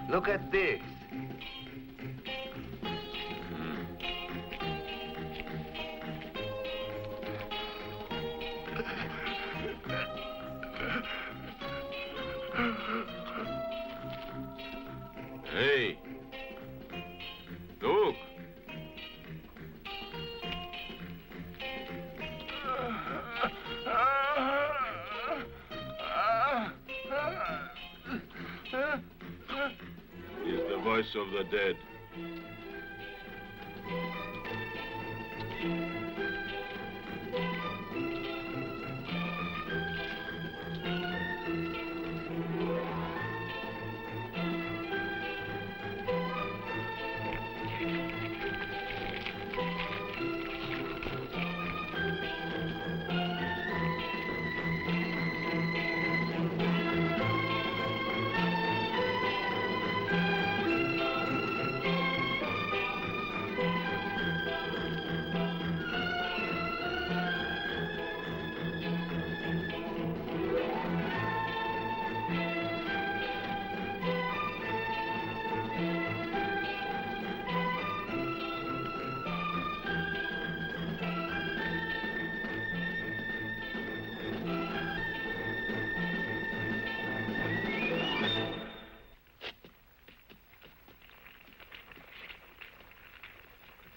Look at this. Hey, look. It's the voice of the dead.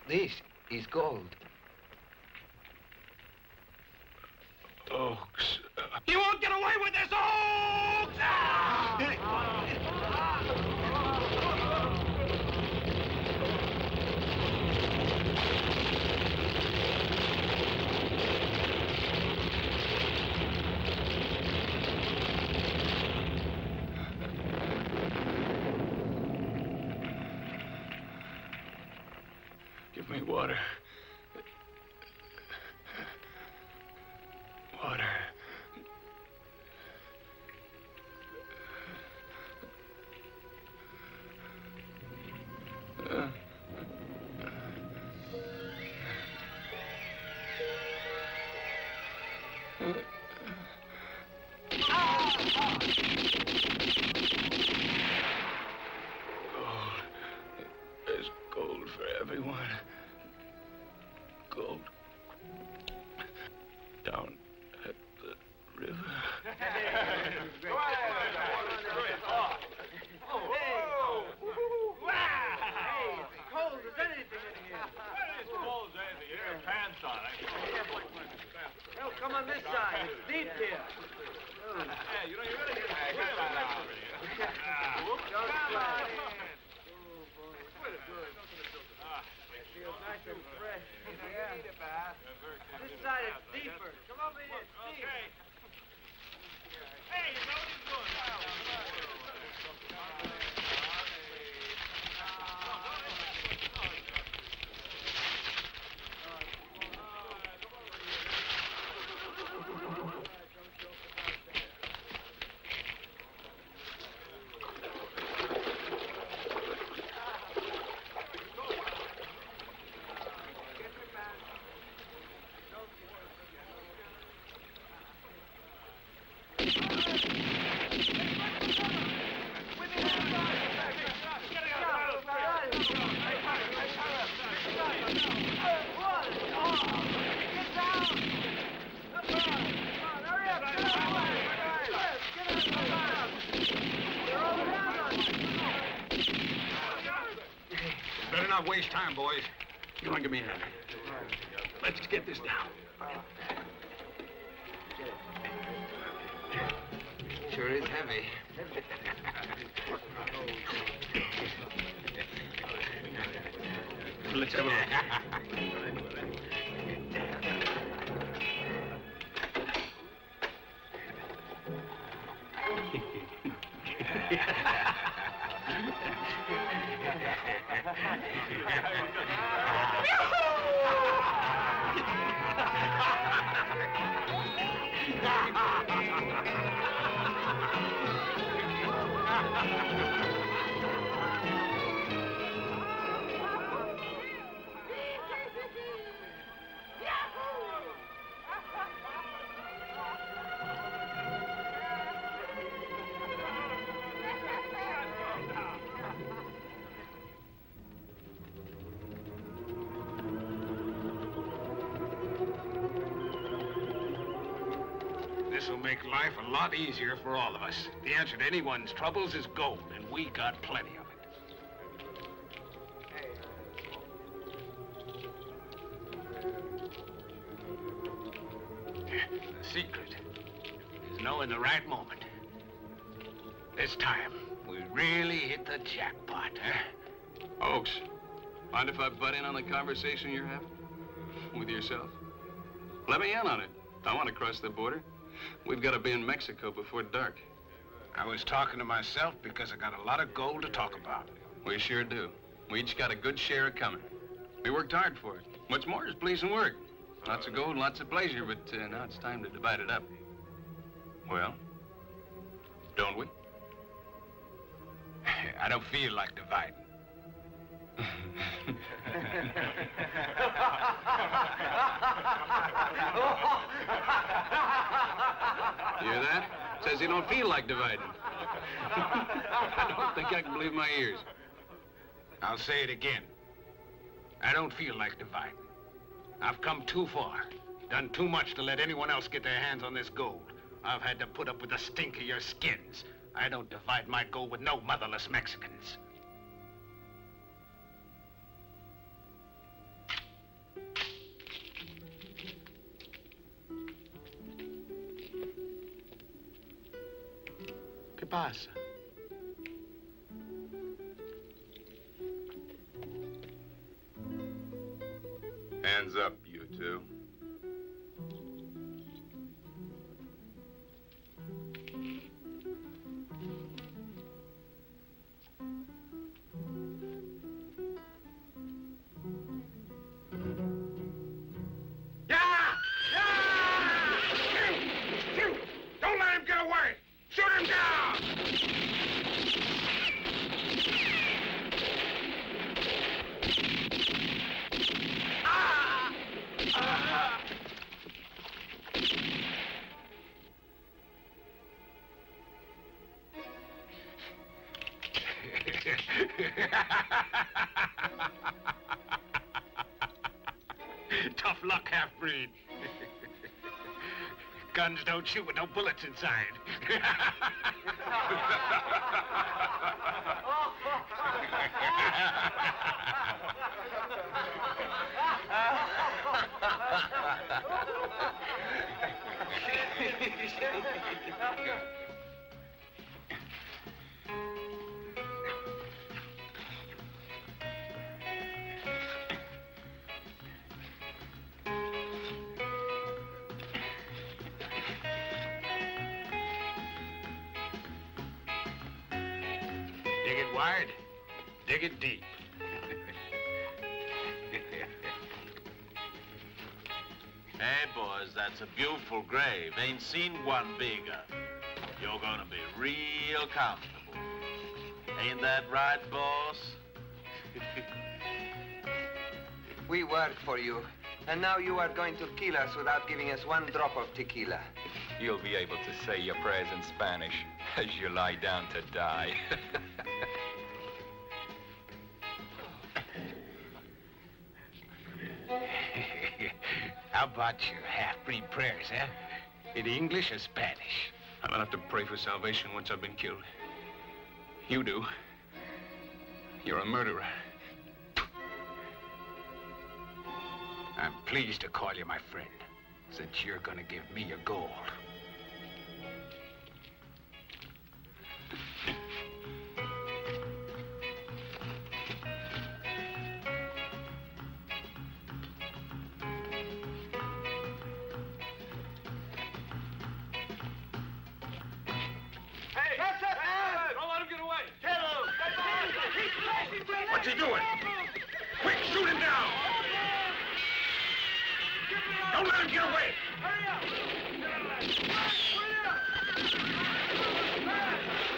This is gold. Oaks. You won't get away with this, Oaks! Give me water. Water. There's gold for everyone. Gold. Down at the river. Come on this side. It's deep here. Hey, you know, you really get Feels nice and fresh. Yeah. This side is deeper. Come over here. It's deep. Hey, you know what he's doing. Better not waste time, boys. Come on, give me a hand. Let's get this down. Sure is heavy. Let's have a look. This will make life a lot easier for all of us. The answer to anyone's troubles is gold, and we got plenty of it. The secret is knowing the right moment. This time, we really hit the jackpot, huh? Oaks, mind if I butt in on the conversation you're having? With yourself? Let me in on it. I want to cross the border. We've got to be in Mexico before dark. I was talking to myself because I got a lot of gold to talk about. We sure do. We each got a good share of coming. We worked hard for it. What's more is pleasing work. Lots of gold, lots of pleasure, but now it's time to divide it up. Well, don't we? I don't feel like dividing. You hear that? Says he don't feel like dividing. I don't think I can believe my ears. I'll say it again. I don't feel like dividing. I've come too far, done too much to let anyone else get their hands on this gold. I've had to put up with the stink of your skins. I don't divide my gold with no motherless Mexicans. ¿Qué pasa? Hands up, you two. Shoot! Don't let him get away! Shoot him down! Tough luck, half-breed. Guns don't shoot with no bullets inside. Dig it wide, dig it deep. Hey, boys, that's a beautiful grave. Ain't seen one bigger. You're gonna be real comfortable. Ain't that right, boss? We work for you, and now you are going to kill us without giving us one drop of tequila. You'll be able to say your prayers in Spanish as you lie down to die. How about your half-breed prayers, huh? In English or Spanish? I don't have to pray for salvation once I've been killed. You do. You're a murderer. I'm pleased to call you my friend, since you're gonna give me your gold. Don't let him get away. What's he doing? Quick, shoot him down! Don't let him get away!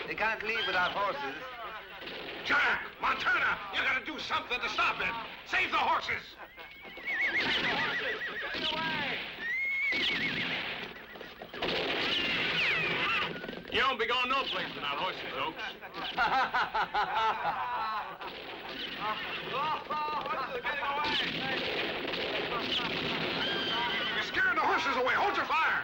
They can't leave without horses. Jack! Montana! You gotta do something to stop him! Save the horses! You don't be going no place without horses, Oaks. You're scaring the horses away! Hold your fire!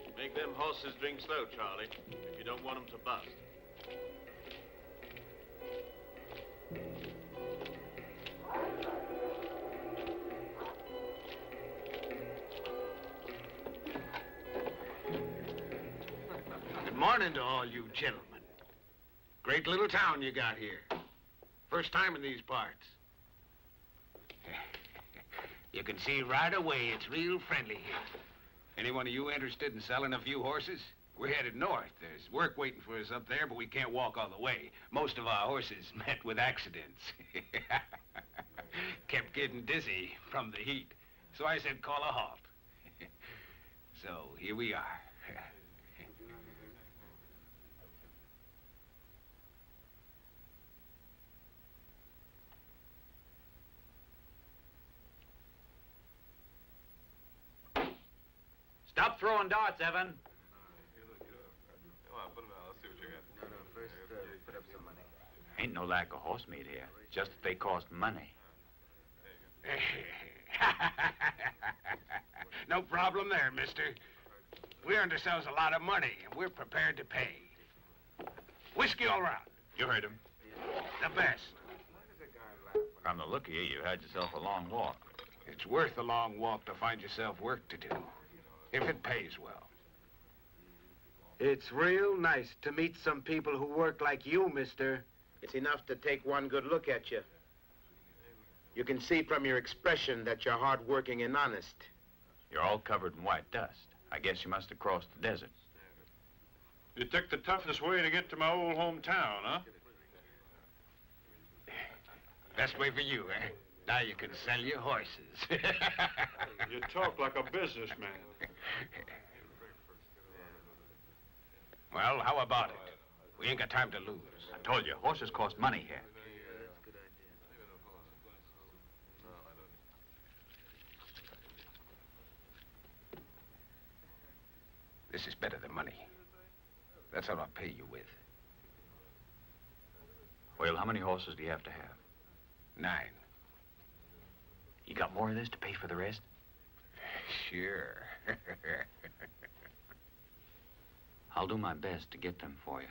Make them horses drink slow, Charlie, if you don't want them to bust. Good morning to all you gentlemen. Great little town you got here. First time in these parts. You can see right away it's real friendly here. Any one of you interested in selling a few horses? We're headed north. There's work waiting for us up there, but we can't walk all the way. Most of our horses met with accidents. Kept getting dizzy from the heat. So I said call a halt. So here we are. Stop throwing darts, Evan. Come on, put them out. Let's see what you got. No, first put up some money. Ain't no lack of horse meat here. Just that they cost money. No problem there, mister. We earned ourselves a lot of money, and we're prepared to pay. Whiskey all around. You heard him. The best. From the look of you, you had yourself a long walk. It's worth a long walk to find yourself work to do, if it pays well. It's real nice to meet some people who work like you, mister. It's enough to take one good look at you. You can see from your expression that you're hardworking and honest. You're all covered in white dust. I guess you must have crossed the desert. You took the toughest way to get to my old hometown, huh? Best way for you, eh? Now you can sell your horses. You talk like a businessman. Well, how about it? We ain't got time to lose. I told you, horses cost money here. This is better than money. That's what I'll pay you with. Well, how many horses do you have to have? 9. You got more of this to pay for the rest? Sure. I'll do my best to get them for you.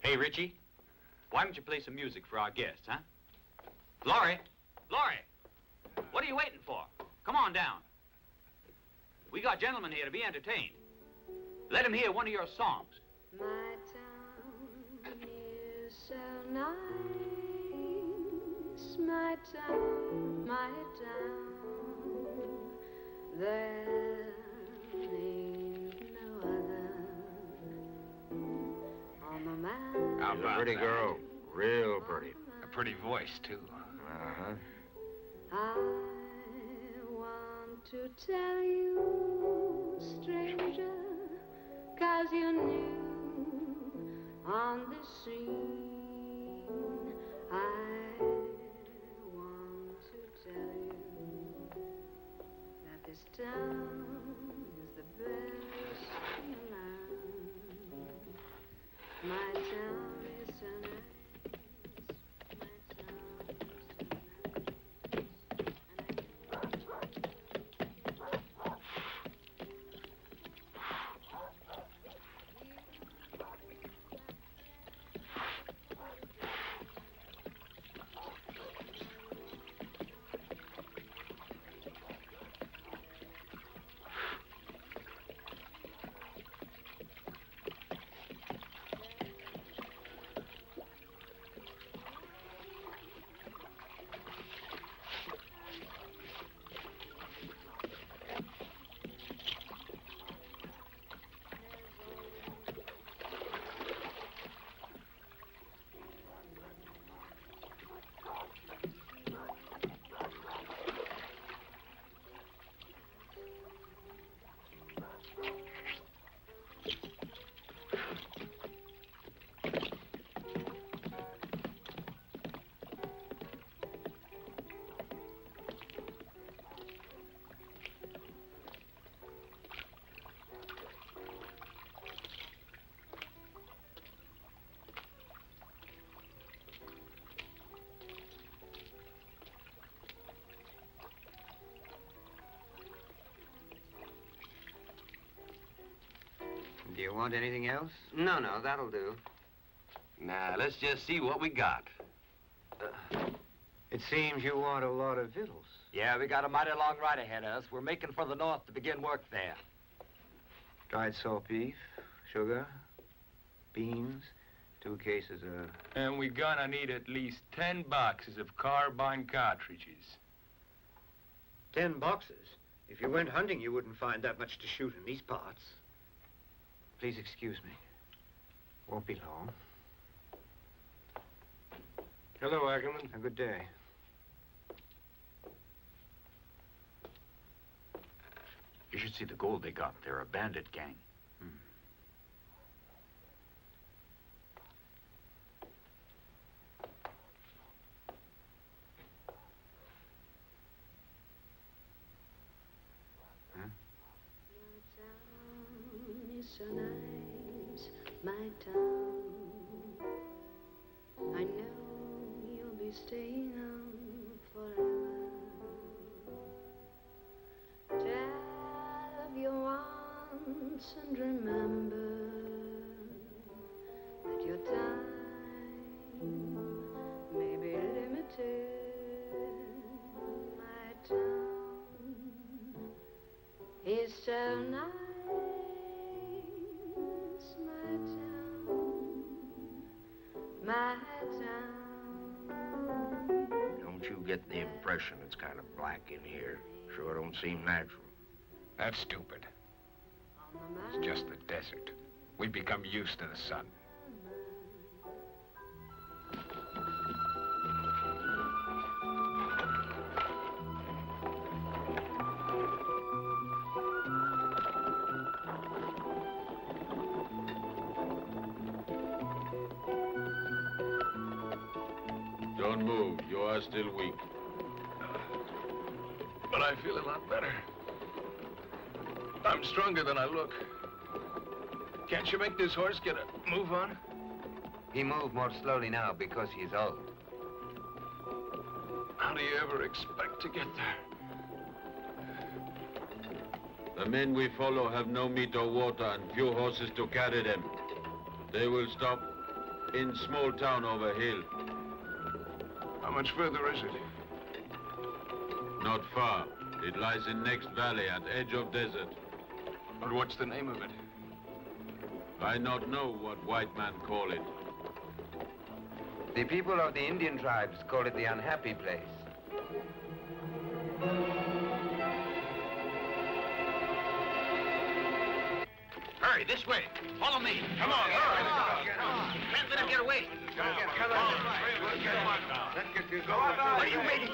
Hey, Richie, why don't you play some music for our guests, huh? Laurie! Laurie! What are you waiting for? Come on down. We got gentlemen here to be entertained. Let them hear one of your songs. My town is so nice. My town, my town. There ain't no other on the mountain. How about Pretty that? girl. Real pretty. A pretty voice, too. Uh-huh. I want to tell you, stranger, 'cause you're new on the scene. I want to tell you that this town is the best in the land. My town is so nice. My town is so nice. Do you want anything else? No, that'll do. Now, let's just see what we got. It seems you want a lot of victuals. Yeah, we got a mighty long ride ahead of us. We're making for the north to begin work there. Dried salt beef, sugar, beans, 2 cases of... And we're gonna need at least 10 boxes of carbine cartridges. 10 boxes? If you went hunting, you wouldn't find that much to shoot in these parts. Please excuse me. Won't be long. Hello, Ackerman. A good day. You should see the gold they got. They're a bandit gang. So nice, my town. I know you'll be staying on forever. Tell of your wants and remember that your time may be limited. My town is so nice. My town. Don't you get the impression it's kind of black in here? Sure don't seem natural. That's stupid. It's just the desert. We've become used to the sun. Don't move. You are still weak. But I feel a lot better. I'm stronger than I look. Can't you make this horse get a move on? He moves more slowly now because he's old. How do you ever expect to get there? The men we follow have no meat or water and few horses to carry them. They will stop in small town over hill. How much further is it? Not far. It lies in next valley at edge of desert. But what's the name of it? I not know what white man call it. The people of the Indian tribes call it the unhappy place. Hurry, this way. Follow me. Come on, hurry. Can't let him get away. Come on. Let's get this over. What are you waiting for?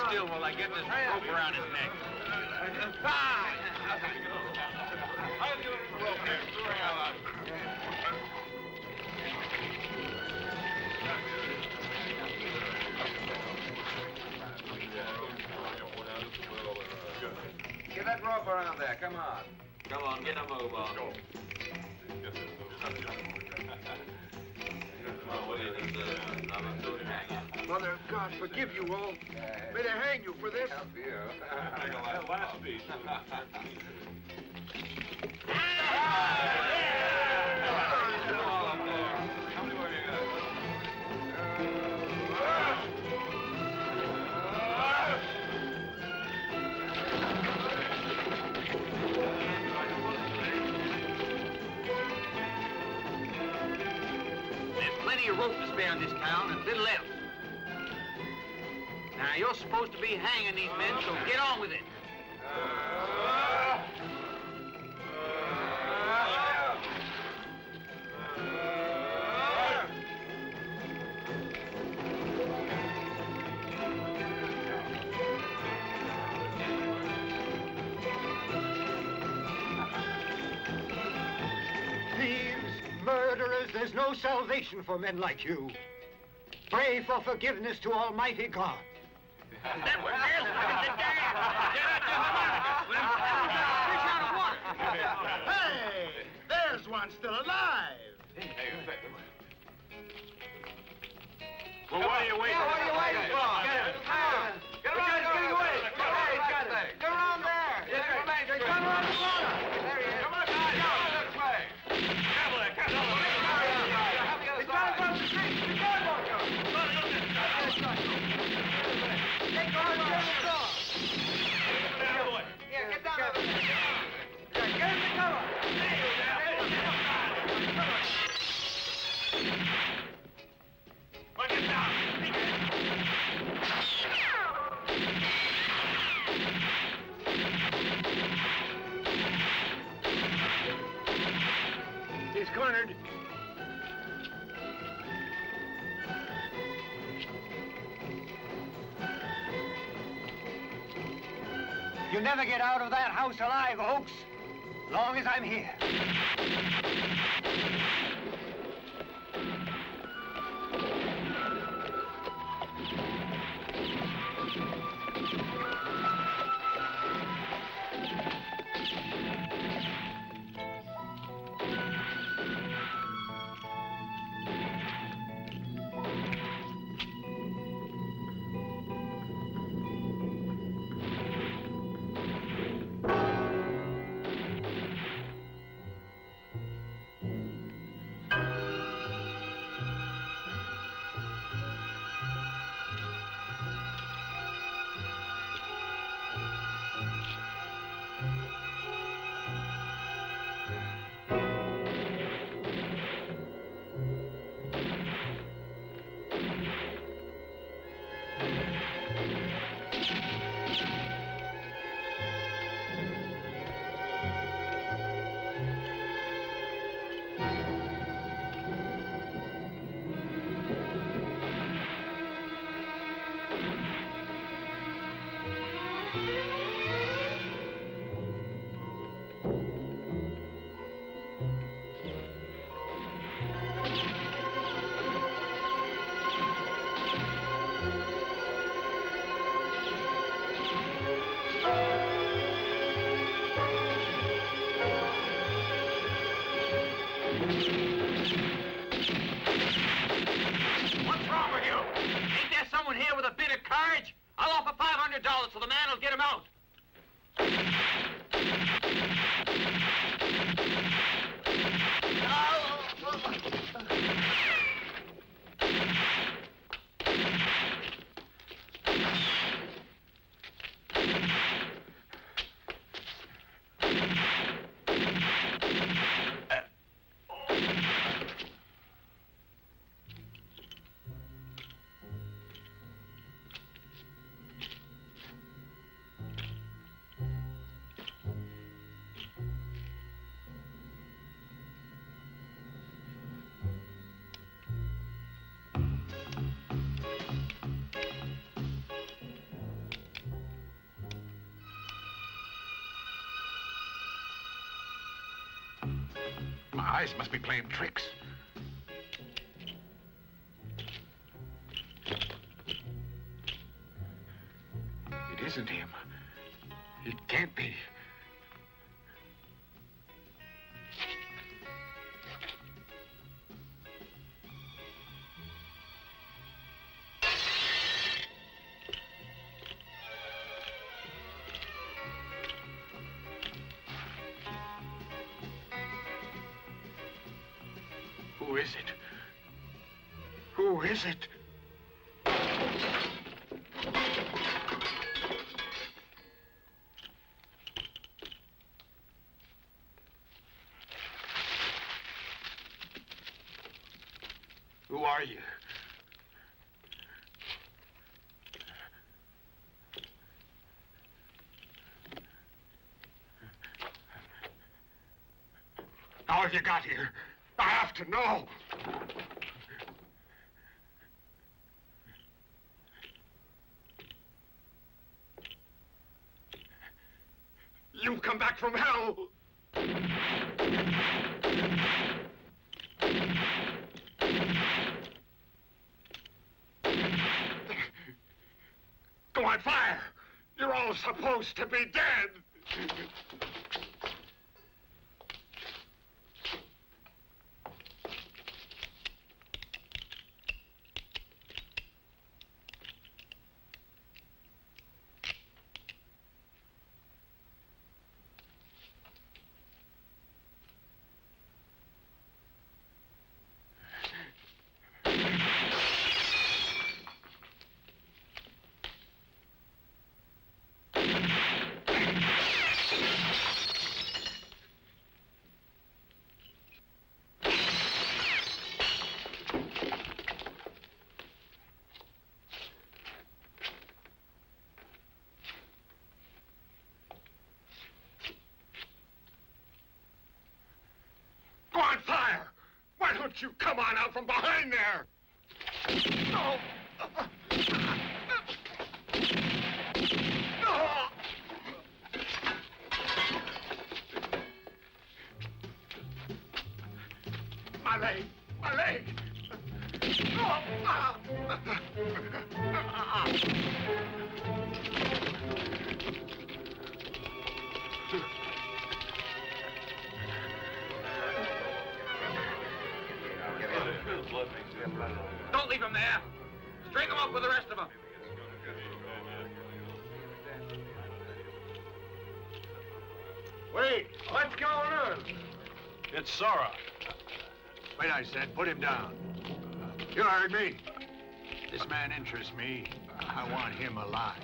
Still while I get this rope around his neck. up around there. Come on. Come on, get a move on. Go. Mother of God, forgive you all. May they hang you for this. Help you. Last piece. There's plenty of rope to spare in this town and little else. Now, you're supposed to be hanging these men, so get on with it. Thieves, murderers, there's no salvation for men like you. Pray for forgiveness to Almighty God. That was this. Hey, there's one still alive. Well, what are you waiting for? What are you waiting for? Get around, get away. Hey, he's got there. Get around there. Come around the corner. There he is. Come on, guys. Go this way. Careful there, careful. He's trying to cross the street. Be careful. Take guard, get in the door. Yeah, get down over there. Yeah, get in the cover. Well, get down. He's cornered. You'll never get out of that house alive, Oaks, as long as I'm here. What's wrong with you? Ain't there someone here with a bit of courage? I'll offer $500 so the man will get him out. My eyes must be playing tricks. It isn't him. It can't be. is it? Who are you? How have you got here? I have to know. You've come back from hell. Go on, fire! You're all supposed to be dead! Go on, fire! Why don't you come on out from behind there? No! No! My leg! My leg! Oh, ah. Don't leave him there. String him up with the rest of them. Wait! What's going on? It's Sora. Wait, I said, put him down. You heard me. This man interests me. I want him alive.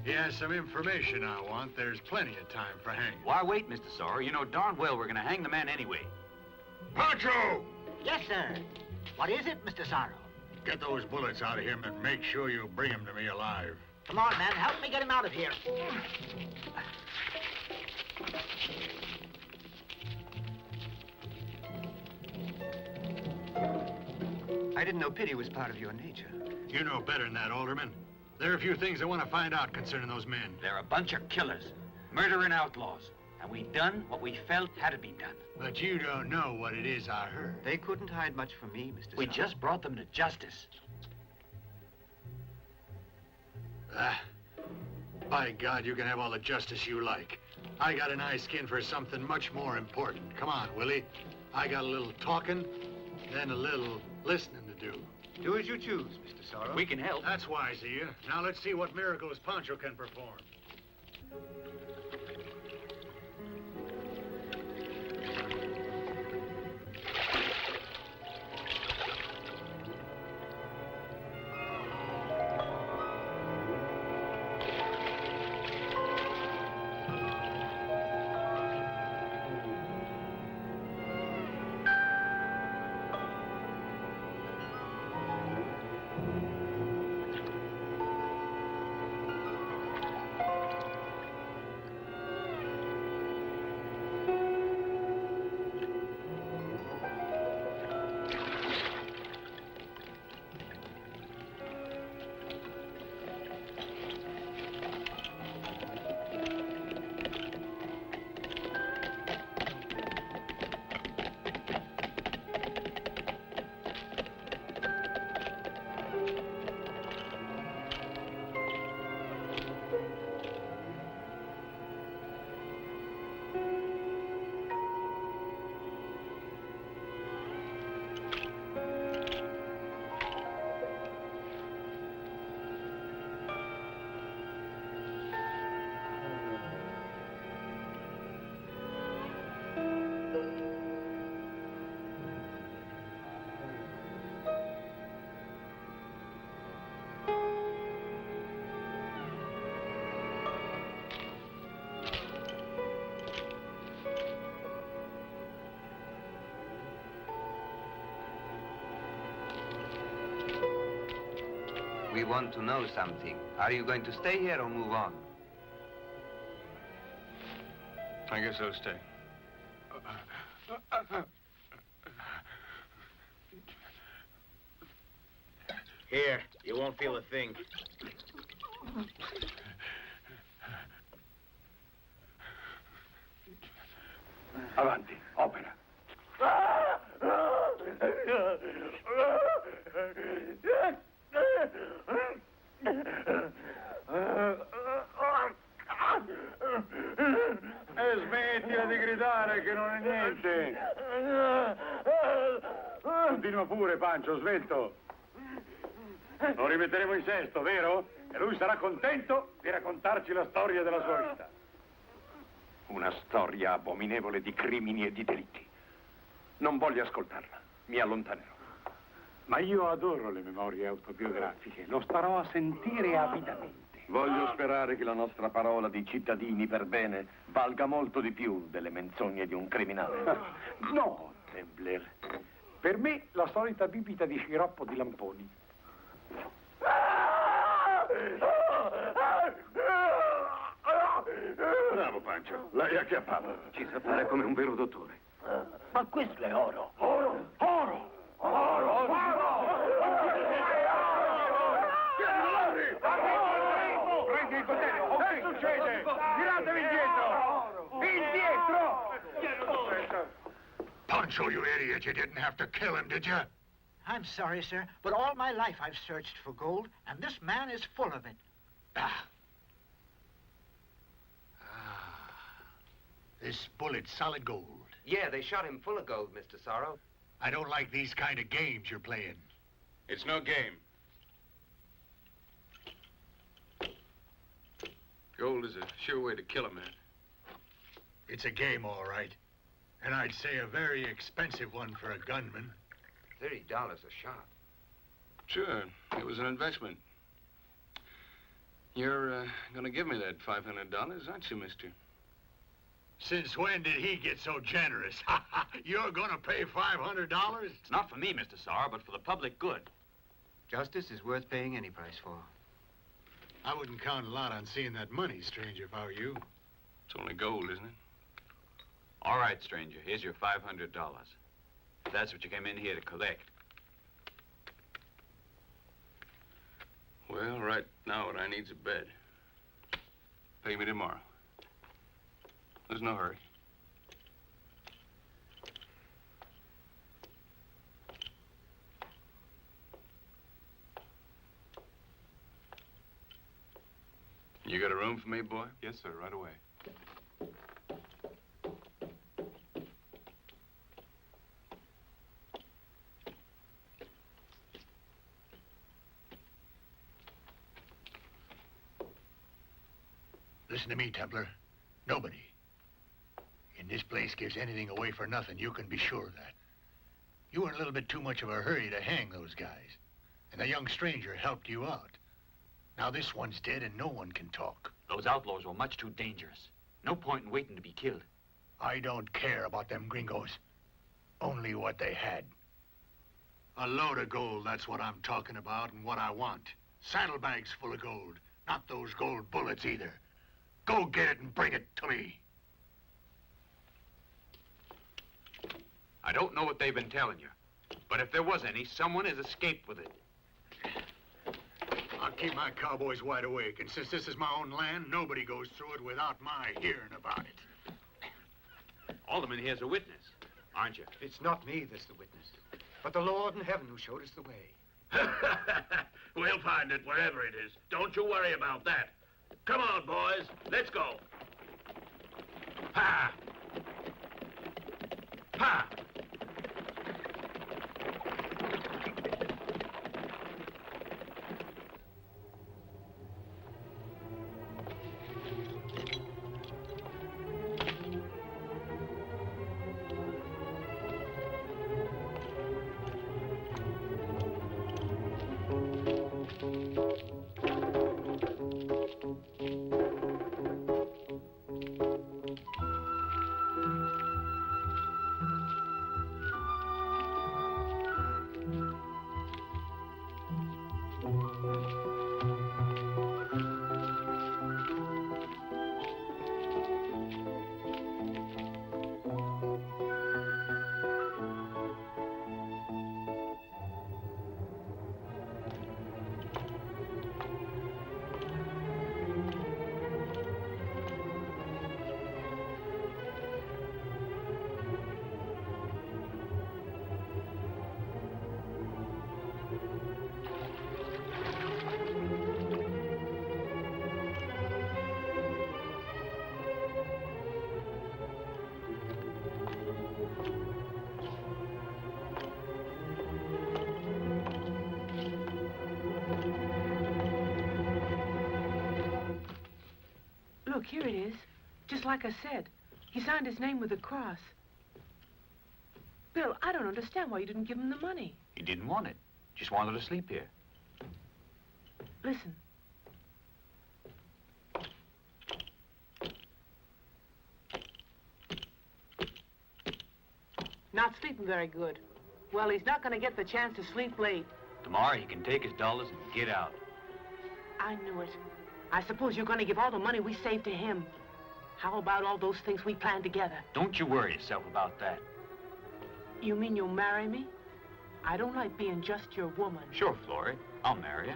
He has some information I want. There's plenty of time for hanging. Why wait, Mr. Sawyer? You know darn well we're going to hang the man anyway. Pancho! Yes, sir. What is it, Mr. Sorrow? Get those bullets out of him and make sure you bring him to me alive. Come on, man. Help me get him out of here. I didn't know pity was part of your nature. You know better than that, Alderman. There are a few things I want to find out concerning those men. They're a bunch of killers, murdering outlaws. And we done what we felt had to be done. But you don't know what it is I heard. They couldn't hide much from me, Mr. We Sarr. just brought them to justice. By God, you can have all the justice you like. I got an eye skin for something much more important. Come on, Willie. I got a little talking, then a little listening to do. Do as you choose, Mr. Sorrow. We can help. That's wise of you. Now let's see what miracles Pancho can perform. We want to know something. Are you going to stay here or move on? I guess I'll stay. Here, you won't feel a thing. Avanti, opera. Smettila di gridare che non è niente. Continua pure, Pancio, svelto. Lo rimetteremo in sesto, vero? E lui sarà contento di raccontarci la storia della sua vita. Una storia abominevole di crimini e di delitti. Non voglio ascoltarla, mi allontanerò. Ma io adoro le memorie autobiografiche, lo starò a sentire avidamente. Voglio sperare che la nostra parola di cittadini per bene valga molto di più delle menzogne di un criminale. No, Templer. Per me la solita bibita di sciroppo di lamponi. Bravo, Pancio. L'hai acchiappato. Ci sa fare come un vero dottore. Ma questo è oro. Oro! Oro! Oro! Prendi il coltello! Che succede? Tiratevi indietro! Indietro! Pancho, you idiot, you didn't have to kill him, did you? I'm sorry, sir, but all my life I've searched for gold, and this man is full of it. This bullet's solid gold. Yeah, they shot him full of gold, Mr. Sorrow. I don't like these kind of games you're playing. It's no game. Gold is a sure way to kill a man. It's a game, all right. And I'd say a very expensive one for a gunman. $30 a shot. Sure, it was an investment. You're gonna give me that $500, aren't you, mister? Since when did he get so generous? You're gonna pay $500? It's not for me, Mr. Sorrow, but for the public good. Justice is worth paying any price for. I wouldn't count a lot on seeing that money, stranger, if I were you. It's only gold, isn't it? All right, stranger, here's your $500. If that's what you came in here to collect. Well, right now what I need's a bed. Pay me tomorrow. There's no hurry. You got a room for me, boy? Yes, sir, right away. Listen to me, Templar. Nobody in this place gives anything away for nothing. You can be sure of that. You were in a little bit too much of a hurry to hang those guys. And the young stranger helped you out. Now this one's dead and no one can talk. Those outlaws were much too dangerous. No point in waiting to be killed. I don't care about them gringos. Only what they had. A load of gold, that's what I'm talking about and what I want. Saddlebags full of gold. Not those gold bullets either. Go get it and bring it to me. I don't know what they've been telling you, but if there was any, someone has escaped with it. I'll keep my cowboys wide awake, and since this is my own land, nobody goes through it without my hearing about it. Alderman here's a witness, aren't you? It's not me that's the witness, but the Lord in heaven who showed us the way. We'll find it wherever it is. Don't you worry about that. Come on, boys. Let's go. Ha! Ha! Look, here it is. Just like I said. He signed his name with a cross. Bill, I don't understand why you didn't give him the money. He didn't want it. Just wanted to sleep here. Listen. Not sleeping very good. Well, he's not going to get the chance to sleep late. Tomorrow he can take his dollars and get out. I knew it. I suppose you're going to give all the money we saved to him. How about all those things we planned together? Don't you worry yourself about that. You mean you'll marry me? I don't like being just your woman. Sure, Florrie. I'll marry you.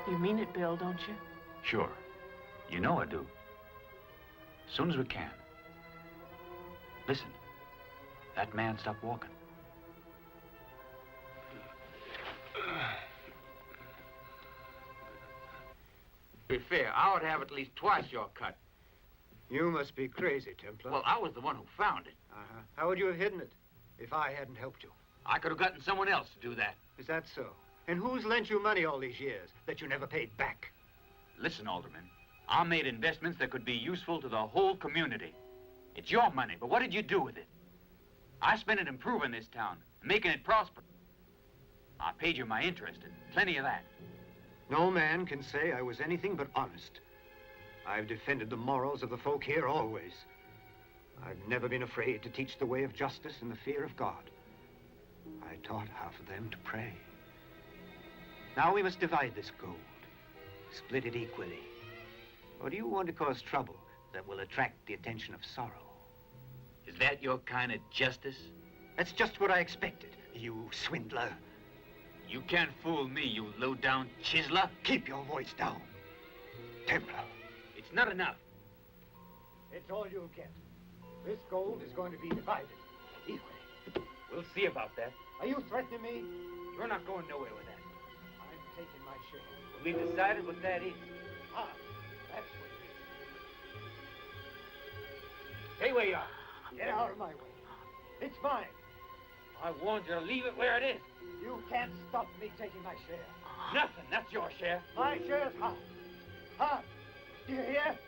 You mean it, Bill, don't you? Sure. You know I do. As soon as we can. Listen. That man stopped walking. To be fair, I ought to have at least twice your cut. You must be crazy, Templar. Well, I was the one who found it. Uh-huh. How would you have hidden it if I hadn't helped you? I could have gotten someone else to do that. Is that so? And who's lent you money all these years that you never paid back? Listen, Alderman. I made investments that could be useful to the whole community. It's your money, but what did you do with it? I spent it improving this town, making it prosper. I paid you my interest, and plenty of that. No man can say I was anything but honest. I've defended the morals of the folk here always. I've never been afraid to teach the way of justice and the fear of God. I taught half of them to pray. Now we must divide this gold, split it equally. Or do you want to cause trouble that will attract the attention of sorrow? Is that your kind of justice? That's just what I expected, you swindler. You can't fool me, you low-down chiseler. Keep your voice down, Templar. It's not enough. It's all you'll get. This gold is going to be divided equally. We'll see about that. Are you threatening me? You're not going nowhere with that. I'm taking my share. We've decided what that is. Ah, that's what it is. Stay where you are. Get out of my way. It's mine. I warned you to leave it where it is. You can't stop me taking my share. Nothing. That's your share. My share's hot. Hot. Do you hear?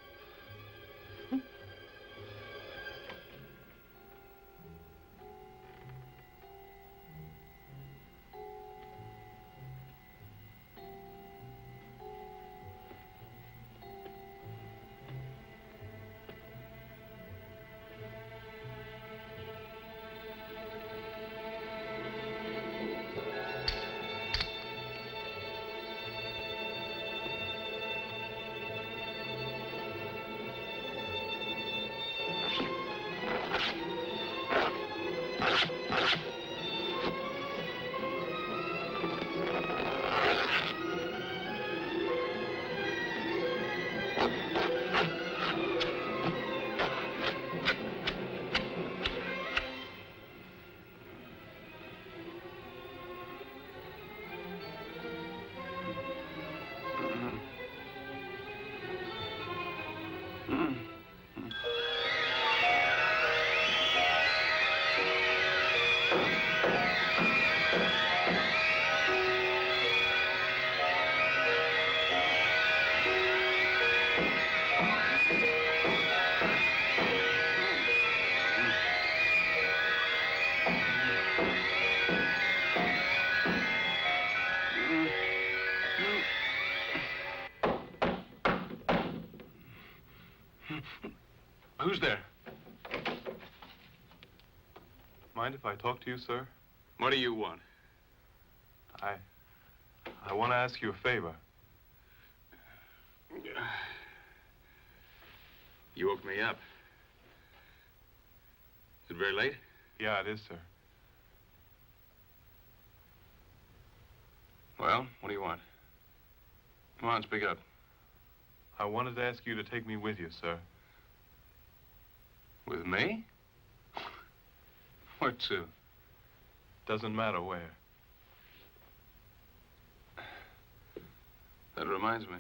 Who's there? Mind if I talk to you, sir? What do you want? I want to ask you a favor. You woke me up. Is it very late? Yeah, it is, sir. Well, what do you want? Come on, speak up. I wanted to ask you to take me with you, sir. With me? Where to? Doesn't matter where. That reminds me.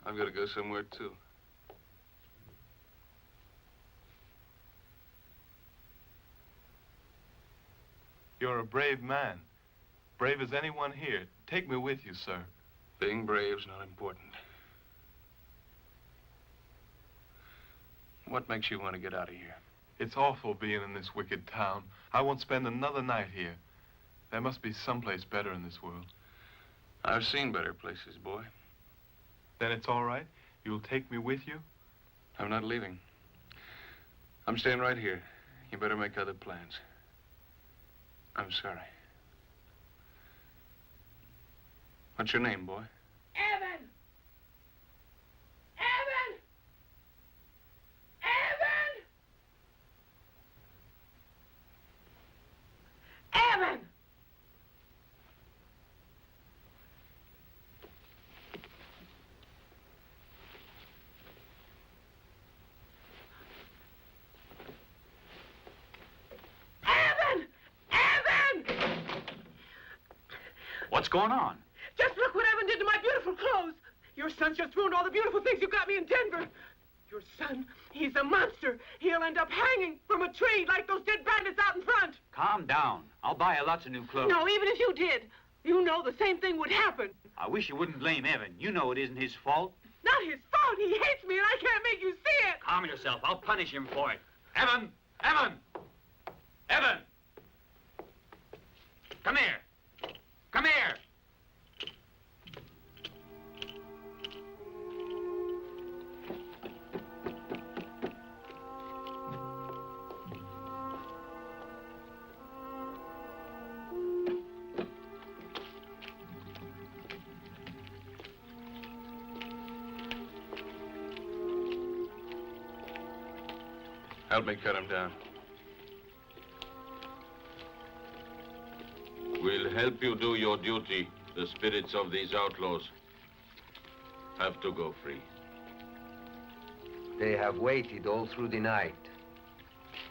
I've got to go somewhere, too. You're a brave man. Brave as anyone here. Take me with you, sir. Being brave's not important. What makes you want to get out of here? It's awful being in this wicked town. I won't spend another night here. There must be someplace better in this world. I've seen better places, boy. Then it's all right? You'll take me with you? I'm not leaving. I'm staying right here. You better make other plans. I'm sorry. What's your name, boy? Evan! Evan! Evan! Evan! Evan! Evan! What's going on? Just look what Evan did to my beautiful clothes. Your son's just ruined all the beautiful things you got me in Denver. Your son, he's a monster. He'll end up hanging from a tree like those dead bandits out in front. Calm down. I'll buy you lots of new clothes. No, even if you did, you know the same thing would happen. I wish you wouldn't blame Evan. You know it isn't his fault. Not his fault. He hates me and I can't make you see it. Calm yourself. I'll punish him for it. Evan! Evan! Evan! Come here. Come here. Help me cut him down. We'll help you do your duty. The spirits of these outlaws have to go free. They have waited all through the night.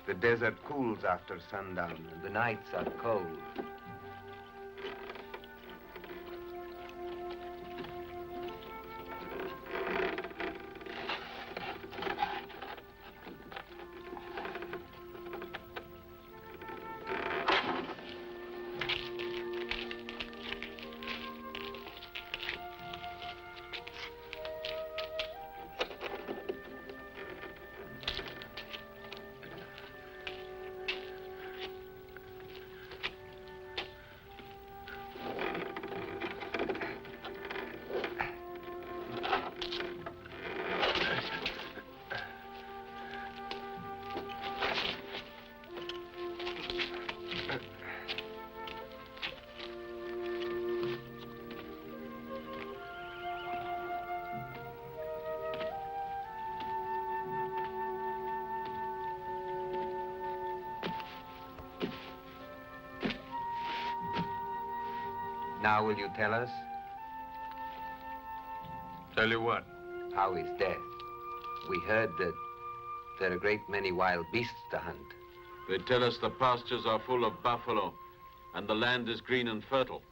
The desert cools after sundown, and the nights are cold. Now will you tell us? Tell you what? How is death? We heard that there are a great many wild beasts to hunt. They tell us the pastures are full of buffalo, and the land is green and fertile.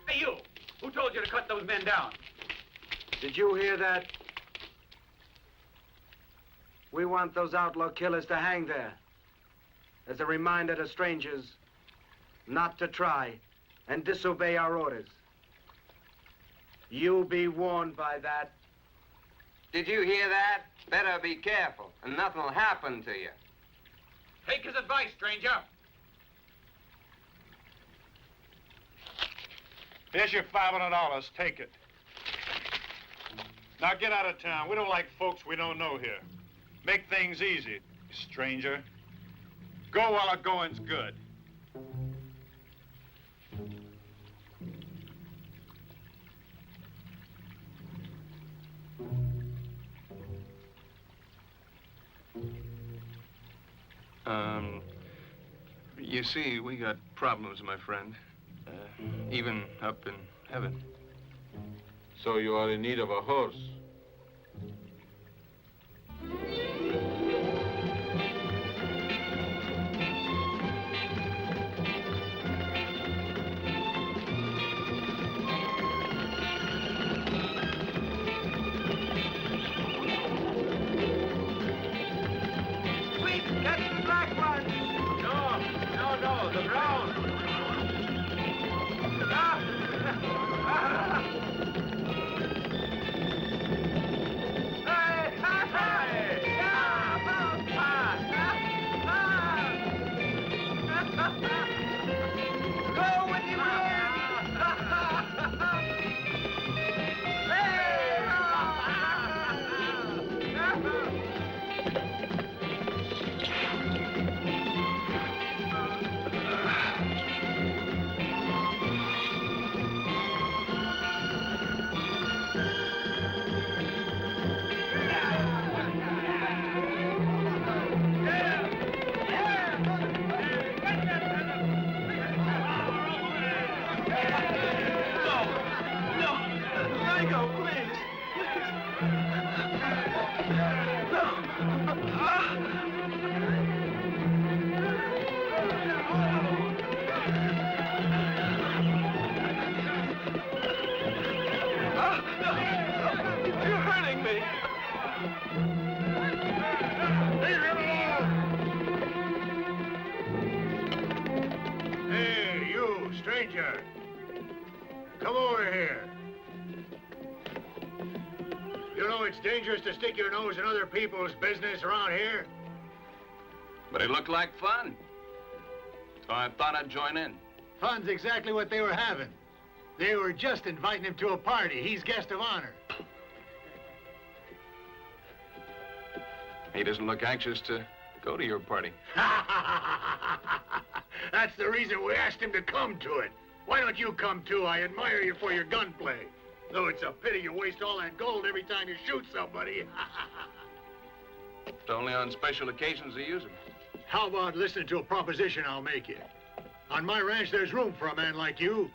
Hey, you! Who told you to cut those men down? Did you hear that? We want those outlaw killers to hang there as a reminder to strangers not to try and disobey our orders. You'll be warned by that. Did you hear that? Better be careful, and nothing'll happen to you. Take his advice, stranger. Here's your $500. Take it. Now get out of town. We don't like folks we don't know here. Make things easy, stranger. Go while the going's good. You see, we got problems, my friend. Even up in heaven. So you are in need of a horse. Quick, catch the black one! No, the brown. No, please. No. You're hurting me. Leave him alone! Hey, you, stranger. Come over here. You know it's dangerous to stick your nose in other people's business around here? But it looked like fun. So I thought I'd join in. Fun's exactly what they were having. They were just inviting him to a party. He's guest of honor. He doesn't look anxious to go to your party. That's the reason we asked him to come to it. Why don't you come too? I admire you for your gunplay. Though it's a pity you waste all that gold every time you shoot somebody. It's only on special occasions they use them. How about listening to a proposition I'll make you? On my ranch, there's room for a man like you.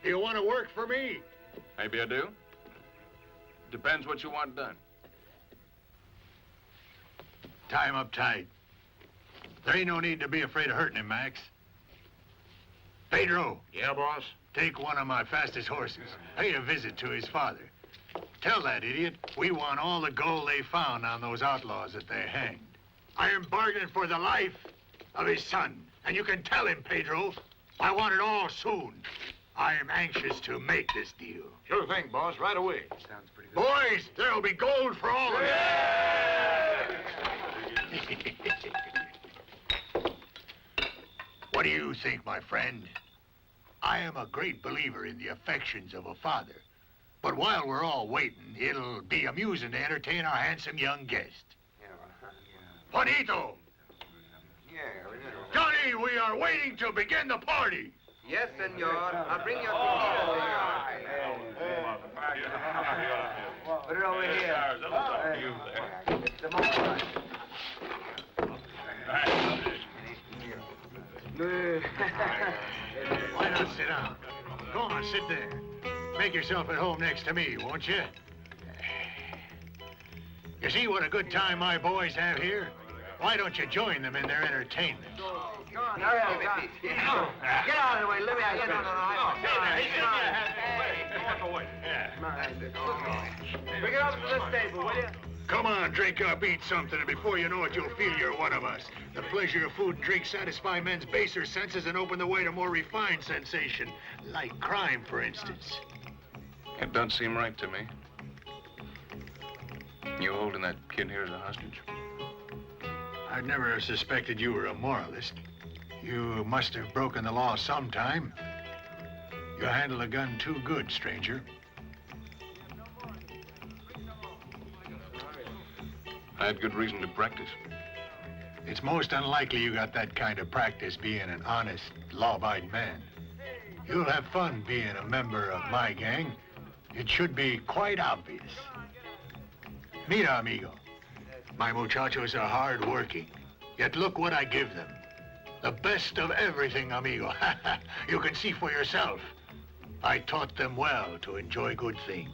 Do you want to work for me? Maybe I do. Depends what you want done. Tie him up tight. There ain't no need to be afraid of hurting him, Max. Pedro. Yeah, boss? Take one of my fastest horses. Pay a visit to his father. Tell that idiot we want all the gold they found on those outlaws that they hanged. I am bargaining for the life of his son. And you can tell him, Pedro, I want it all soon. I am anxious to make this deal. Sure thing, boss. Right away. Sounds pretty good. Boys, there'll be gold for all of you. What do you think, my friend? I am a great believer in the affections of a father. But while we're all waiting, it'll be amusing to entertain our handsome young guest. Juanito! Johnny, we are waiting to begin the party. Yes, senor. I'll bring your Put it over here. Why not sit down? Go on, sit there. Make yourself at home next to me, won't you? You see what a good time my boys have here? Why don't you join them in their entertainment? Come on, hurry up, John. Get out of the way. Let me get on. Bring it over to this table, will you? Come on, drink up, eat something, and before you know it, you'll feel you're one of us. The pleasure of food and drink satisfy men's baser senses and open the way to more refined sensation, like crime, for instance. It don't seem right to me. You holding that kid here as a hostage? I'd never have suspected you were a moralist. You must have broken the law sometime. You handle a gun too good, stranger. I had good reason to practice. It's most unlikely you got that kind of practice being an honest, law-abiding man. You'll have fun being a member of my gang. It should be quite obvious. Mira, amigo. My muchachos are hard-working. Yet look what I give them. The best of everything, amigo. You can see for yourself. I taught them well to enjoy good things.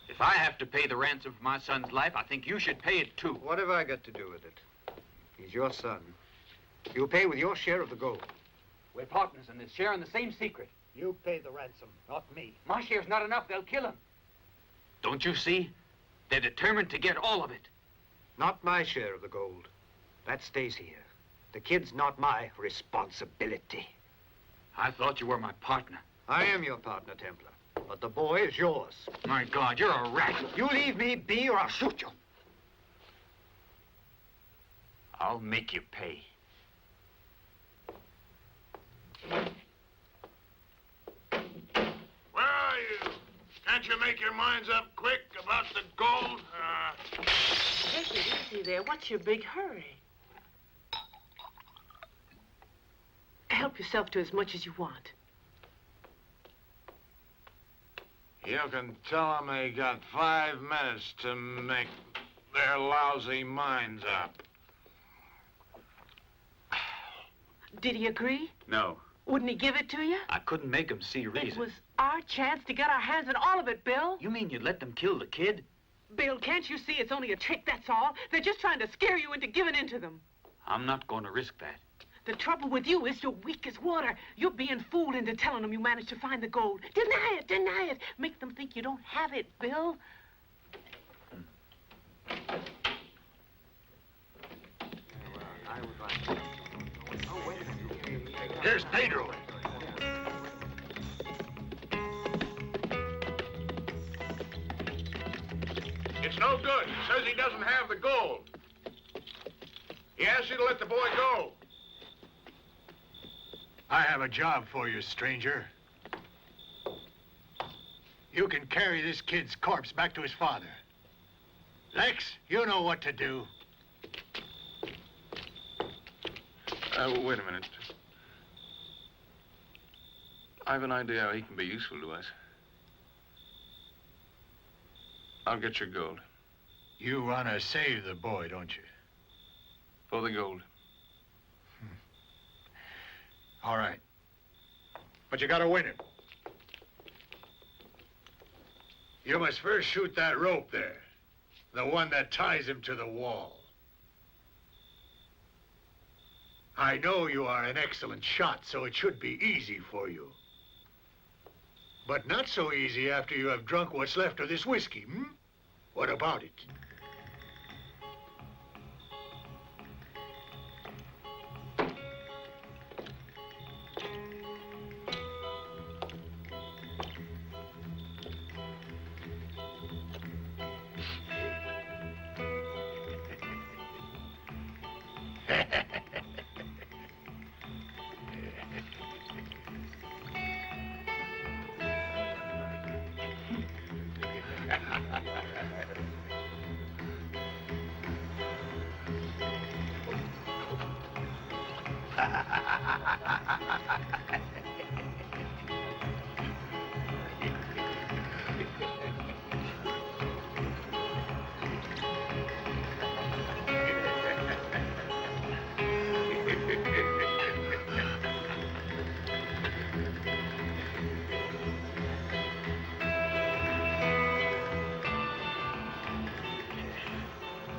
If I have to pay the ransom for my son's life, I think you should pay it too. What have I got to do with it? He's your son. You pay with your share of the gold. We're partners in this, sharing the same secret. You pay the ransom, not me. My share's not enough. They'll kill him. Don't you see? They're determined to get all of it. Not my share of the gold. That stays here. The kid's not my responsibility. I thought you were my partner. I am your partner, Templar. But the boy is yours. My God, you're a rat. You leave me be or I'll shoot you. I'll make you pay. Can't you make your minds up quick about the gold? Take it easy there. What's your big hurry? Help yourself to as much as you want. You can tell them they got 5 minutes to make their lousy minds up. Did he agree? No. Wouldn't he give it to you? I couldn't make them see reason. It was our chance to get our hands on all of it, Bill. You mean you'd let them kill the kid? Bill, can't you see it's only a trick, that's all? They're just trying to scare you into giving in to them. I'm not going to risk that. The trouble with you is you're weak as water. You're being fooled into telling them you managed to find the gold. Deny it, deny it. Make them think you don't have it, Bill. Here's Pedro. It's no good. He says he doesn't have the gold. He asks you to let the boy go. I have a job for you, stranger. You can carry this kid's corpse back to his father. Lex, you know what to do. Wait a minute. I have an idea how he can be useful to us. I'll get your gold. You want to save the boy, don't you? For the gold. All right. But you gotta win him. You must first shoot that rope there. The one that ties him to the wall. I know you are an excellent shot, so it should be easy for you. But not so easy after you have drunk what's left of this whiskey, hmm? What about it?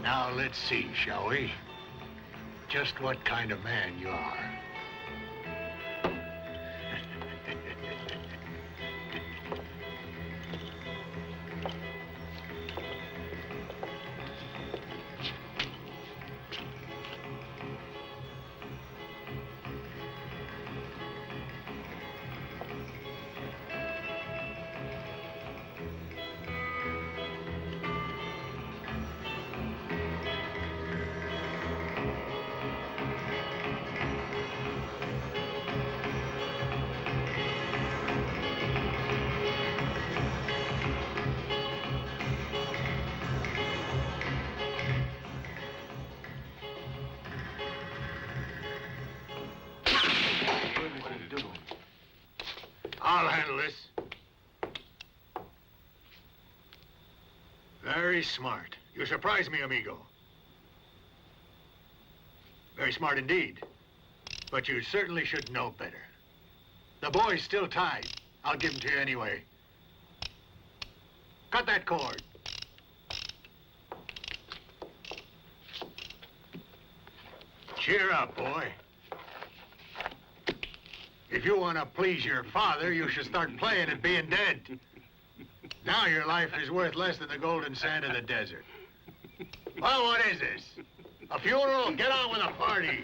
Now let's see, shall we? Just what kind of man you are. I'll handle this. Very smart. You surprise me, amigo. Very smart indeed. But you certainly should know better. The boy's still tied. I'll give him to you anyway. Cut that cord. Cheer up, boy. If you want to please your father, you should start playing at being dead. Now your life is worth less than the golden sand of the desert. Well, what is this? A funeral? Get on with the party.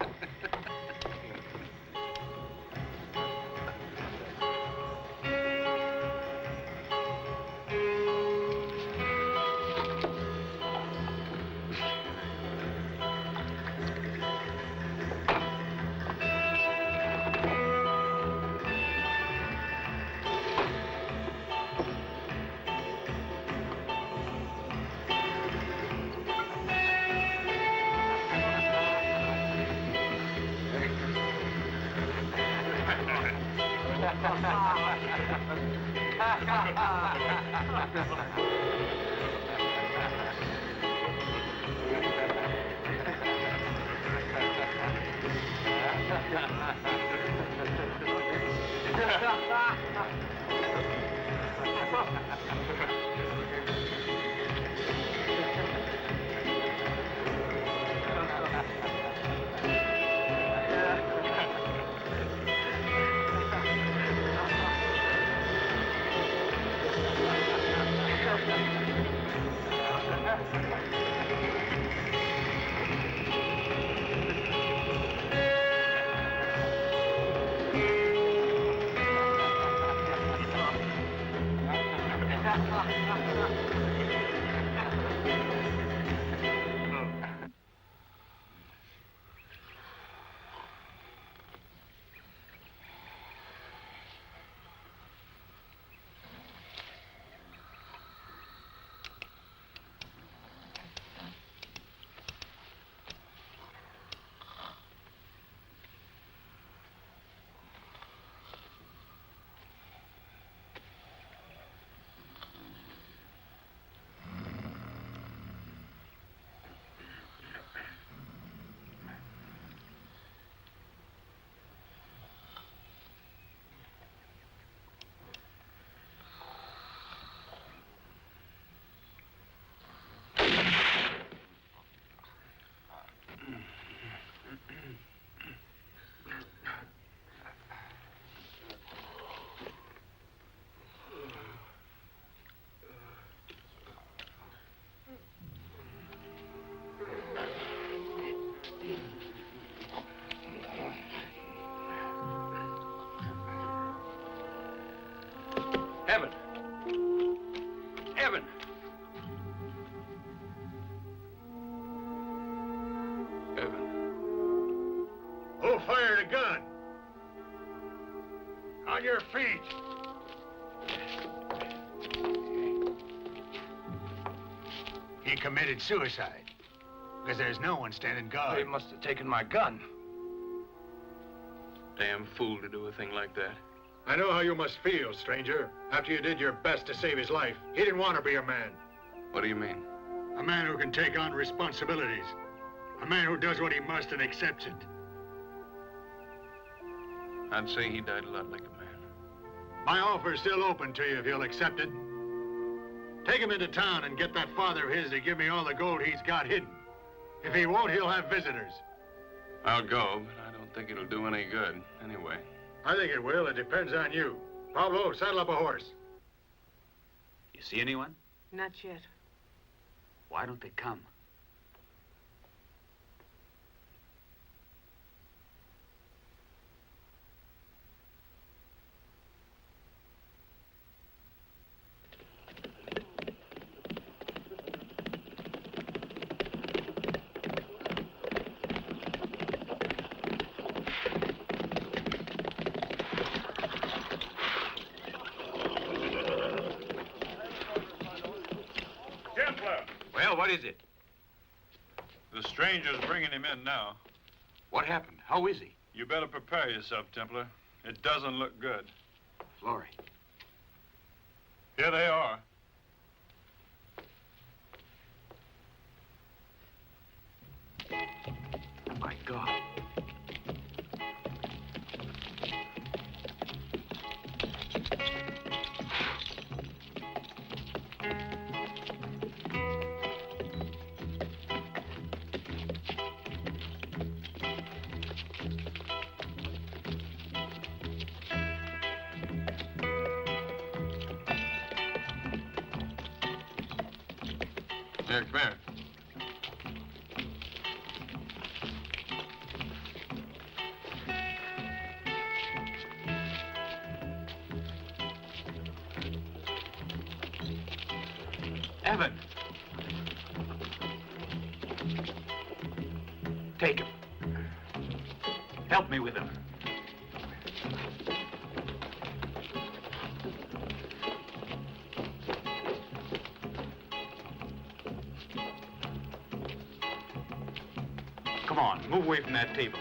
Evan! Evan! Who fired a gun? On your feet. He committed suicide. Because there's no one standing guard. They must have taken my gun. Damn fool to do a thing like that. I know how you must feel, stranger. After you did your best to save his life, he didn't want to be a man. What do you mean? A man who can take on responsibilities. A man who does what he must and accepts it. I'd say he died a lot like a man. My offer's still open to you if you'll accept it. Take him into town and get that father of his to give me all the gold he's got hidden. If he won't, he'll have visitors. I'll go, but I don't think it'll do any good, anyway. I think it will. It depends on you. Pablo, saddle up a horse. You see anyone? Not yet. Why don't they come? Well, what is it? The stranger's bringing him in now. What happened? How is he? You better prepare yourself, Templar. It doesn't look good. Florrie. Here they are. Oh, my God. Here, come here. Evan! Take him. Help me with him. Come on, move away from that table.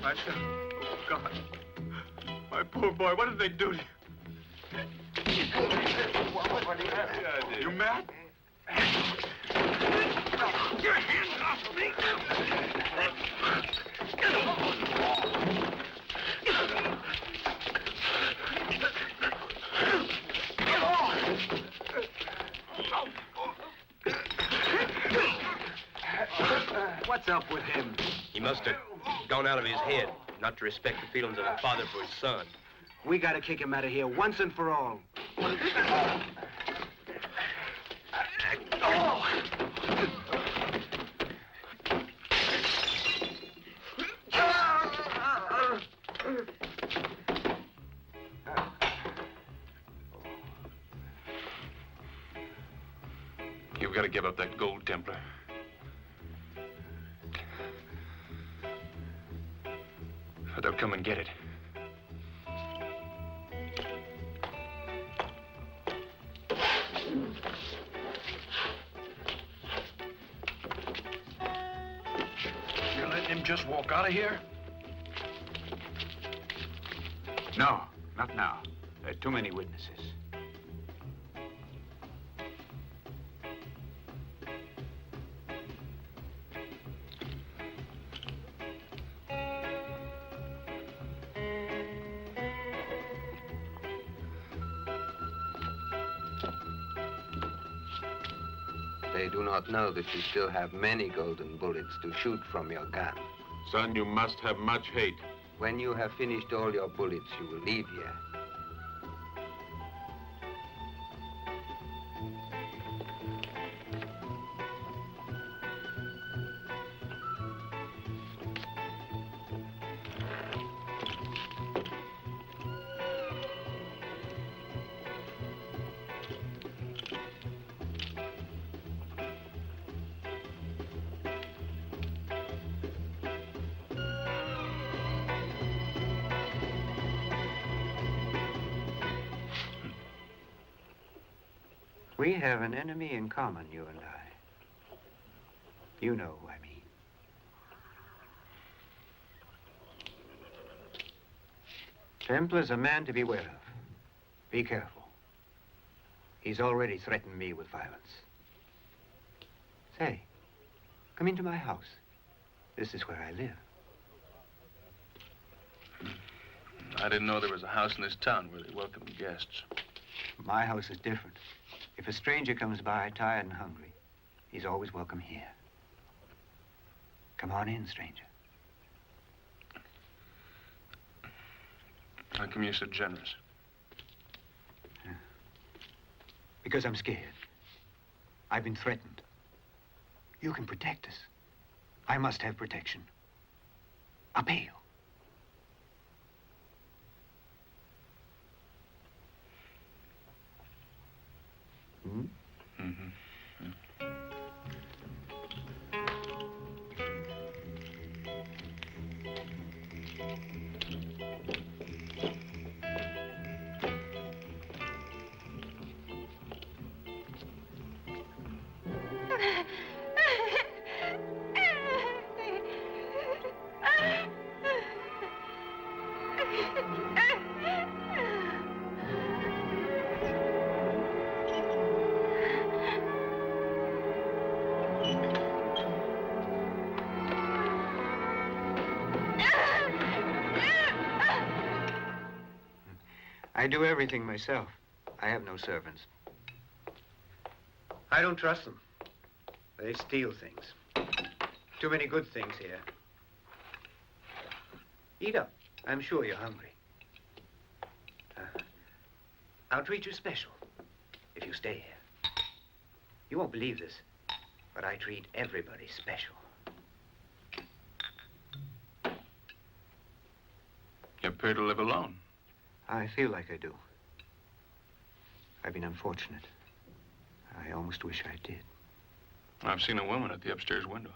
myself. Oh, God. My poor boy, what did they do to you? You mad? Get your hands off me! What's up with him? He must have gone out of his head, not to respect the feelings of a father for his son. We gotta kick him out of here once and for all. You've got to give up that gold, Templar. Or they'll come and get it. You're letting him just walk out of here? No, not now. There are too many witnesses. They do not know that you still have many golden bullets to shoot from your gun. Son, you must have much hate. When you have finished all your bullets, you will leave here. We have an enemy in common, you and I. You know who I mean. Templar's a man to beware of. Be careful. He's already threatened me with violence. Say, come into my house. This is where I live. I didn't know there was a house in this town where they welcomed guests. My house is different. If a stranger comes by tired and hungry, he's always welcome here. Come on in, stranger. How come you're so generous? Because I'm scared. I've been threatened. You can protect us. I must have protection. I'll pay you. I do everything myself. I have no servants. I don't trust them. They steal things. Too many good things here. Eat up. I'm sure you're hungry. I'll treat you special if you stay here. You won't believe this, but I treat everybody special. You appear to live alone. I feel like I do. I've been unfortunate. I almost wish I did. I've seen a woman at the upstairs window.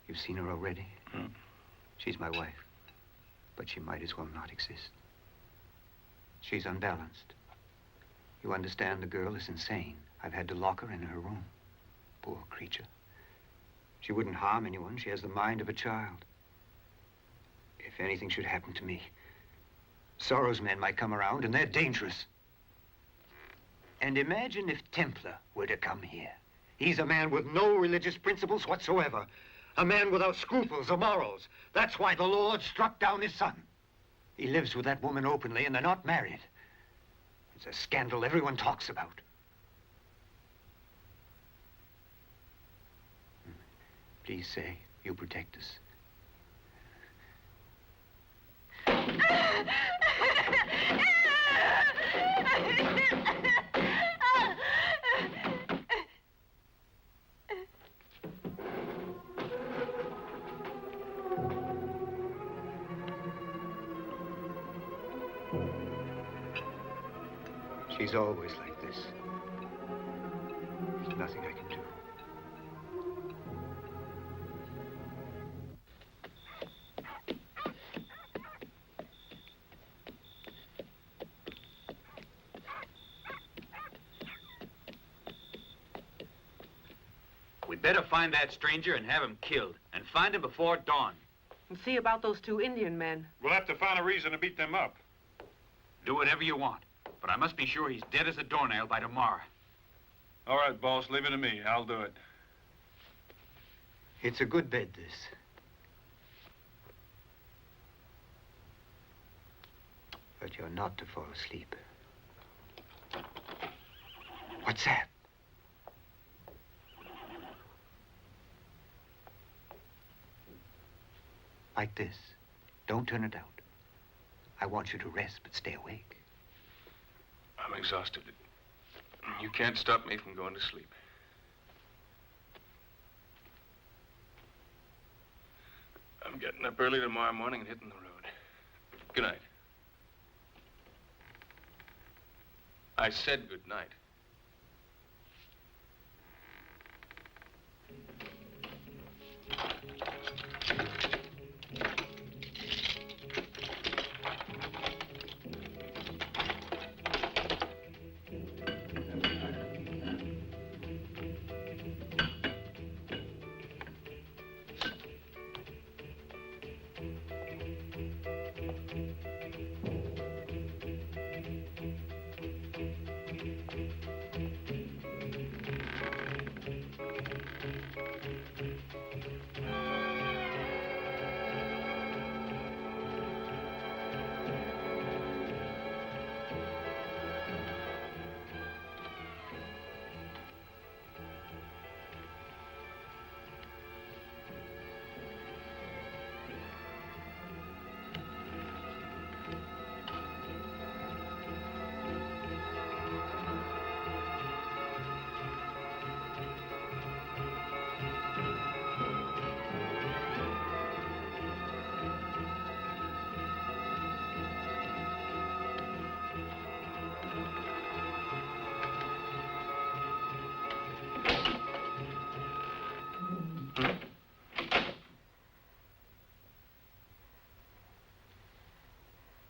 You've seen her already? Hmm. She's my wife. But she might as well not exist. She's unbalanced. You understand, the girl is insane. I've had to lock her in her room. Poor creature. She wouldn't harm anyone. She has the mind of a child. If anything should happen to me, Sorrow's men might come around, and they're dangerous. And imagine if Templar were to come here. He's a man with no religious principles whatsoever. A man without scruples or morals. That's why the Lord struck down his son. He lives with that woman openly, and they're not married. It's a scandal everyone talks about. Please say you'll protect us. She's always like this. There's nothing I can do. We'd better find that stranger and have him killed. And find him before dawn. And see about those 2 Indian men. We'll have to find a reason to beat them up. Do whatever you want. But I must be sure he's dead as a doornail by tomorrow. All right, boss, leave it to me. I'll do it. It's a good bed, this. But you're not to fall asleep. What's that? Like this. Don't turn it out. I want you to rest, but stay awake. I'm exhausted. You can't stop me from going to sleep. I'm getting up early tomorrow morning and hitting the road. Good night. I said good night.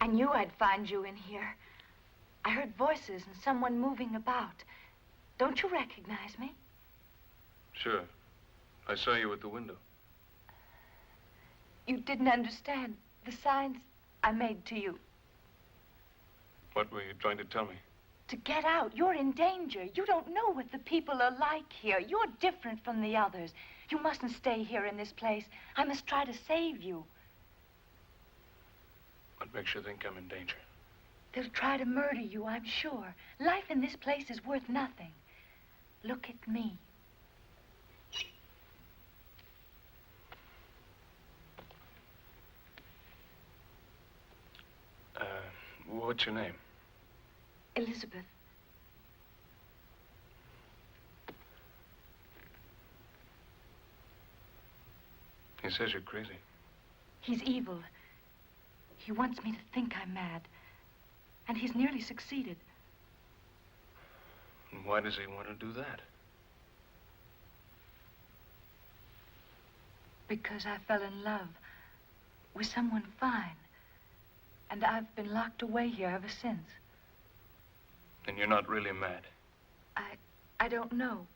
I knew I'd find you in here. I heard voices and someone moving about. Don't you recognize me? Sure. I saw you at the window. You didn't understand the signs I made to you. What were you trying to tell me? To get out. You're in danger. You don't know what the people are like here. You're different from the others. You mustn't stay here in this place. I must try to save you. What makes you think I'm in danger? They'll try to murder you, I'm sure. Life in this place is worth nothing. Look at me. What's your name? Elizabeth. He says you're crazy. He's evil. He wants me to think I'm mad. And he's nearly succeeded. And why does he want to do that? Because I fell in love with someone fine. And I've been locked away here ever since. And you're not really mad? I don't know.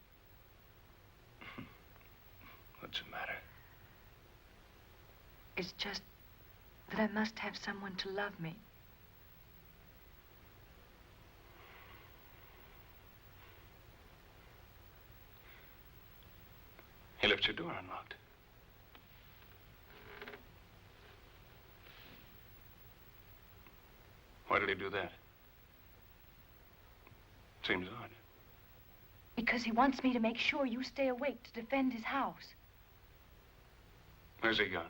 What's the matter? It's just that I must have someone to love me. He left your door unlocked. Why did he do that? Seems odd. Because he wants me to make sure you stay awake to defend his house. Where's he gone?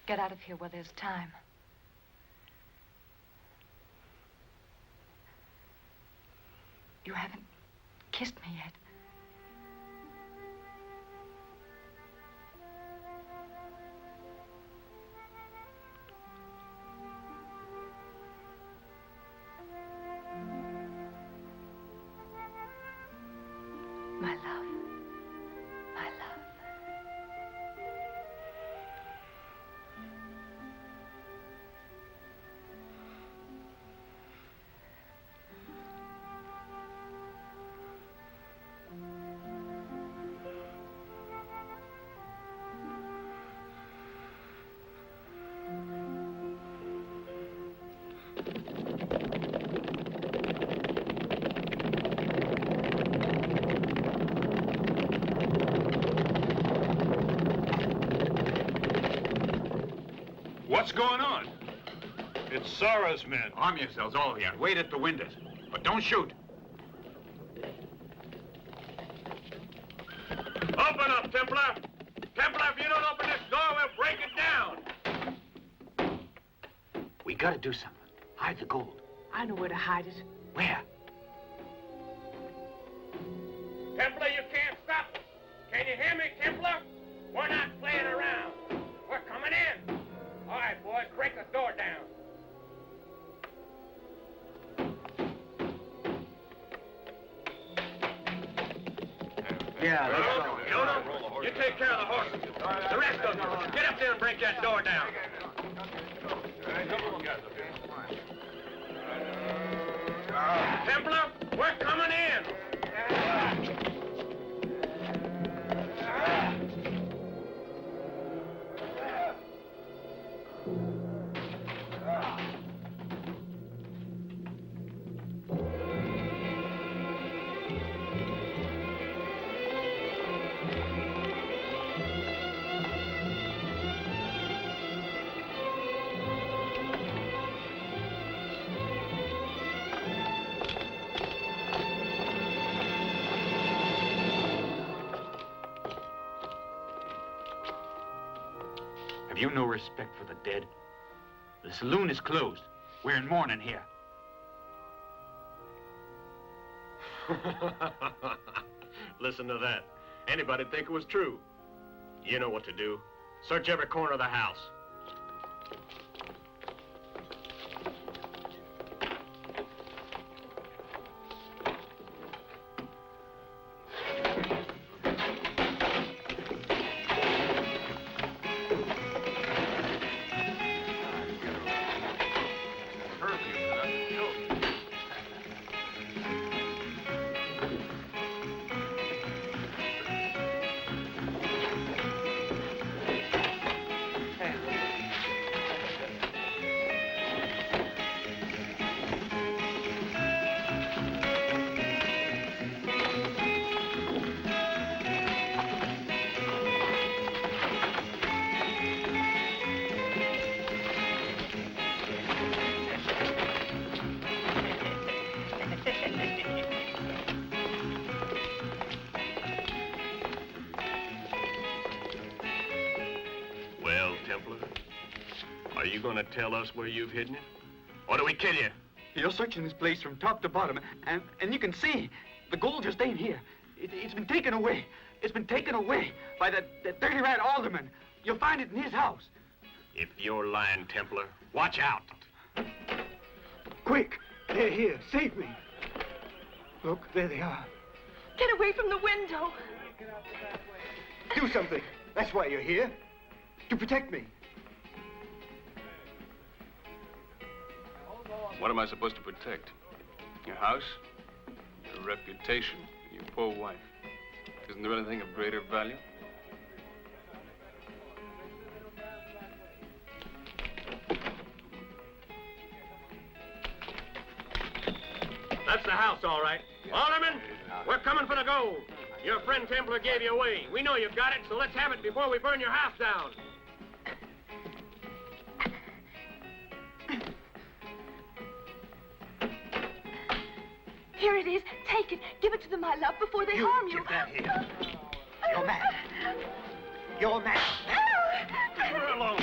Get out of here while there's time. You haven't kissed me yet. My love. My love. What's going on? It's Sarah's men. Arm yourselves, all of you, and wait at the windows. But don't shoot. Open up, Templar! Templar, if you don't open this door, we'll break it down! We gotta do something. Hide the gold. I know where to hide it. Where? Templar, you can't stop us. Can you hear me, Templar? We're not playing around. We're coming in. All right, boys, break the door down. Yeah, let's go. Yono, you take care of the horses. The rest of you, get up there and break that door down. Templar, we're coming in. Have you no respect for the dead? The saloon is closed. We're in mourning here. Listen to that. Anybody'd think it was true. You know what to do. Search every corner of the house. Are you going to tell us where you've hidden it? Or do we kill you? You're searching this place from top to bottom, and you can see the gold just ain't here. It's been taken away. It's been taken away by that dirty rat alderman. You'll find it in his house. If you're lying, Templar, watch out. Quick! They're here. Save me. Look, there they are. Get away from the window. Do something. That's why you're here. To protect me. What am I supposed to protect? Your house? Your reputation? Your poor wife? Isn't there anything of greater value? That's the house, all right. Alderman, we're coming for the gold. Your friend Templar gave you away. We know you've got it, so let's have it before we burn your house down. Here it is. Take it. Give it to them, my love, before they harm you. Give that here. You're mad. You're mad. Leave her alone.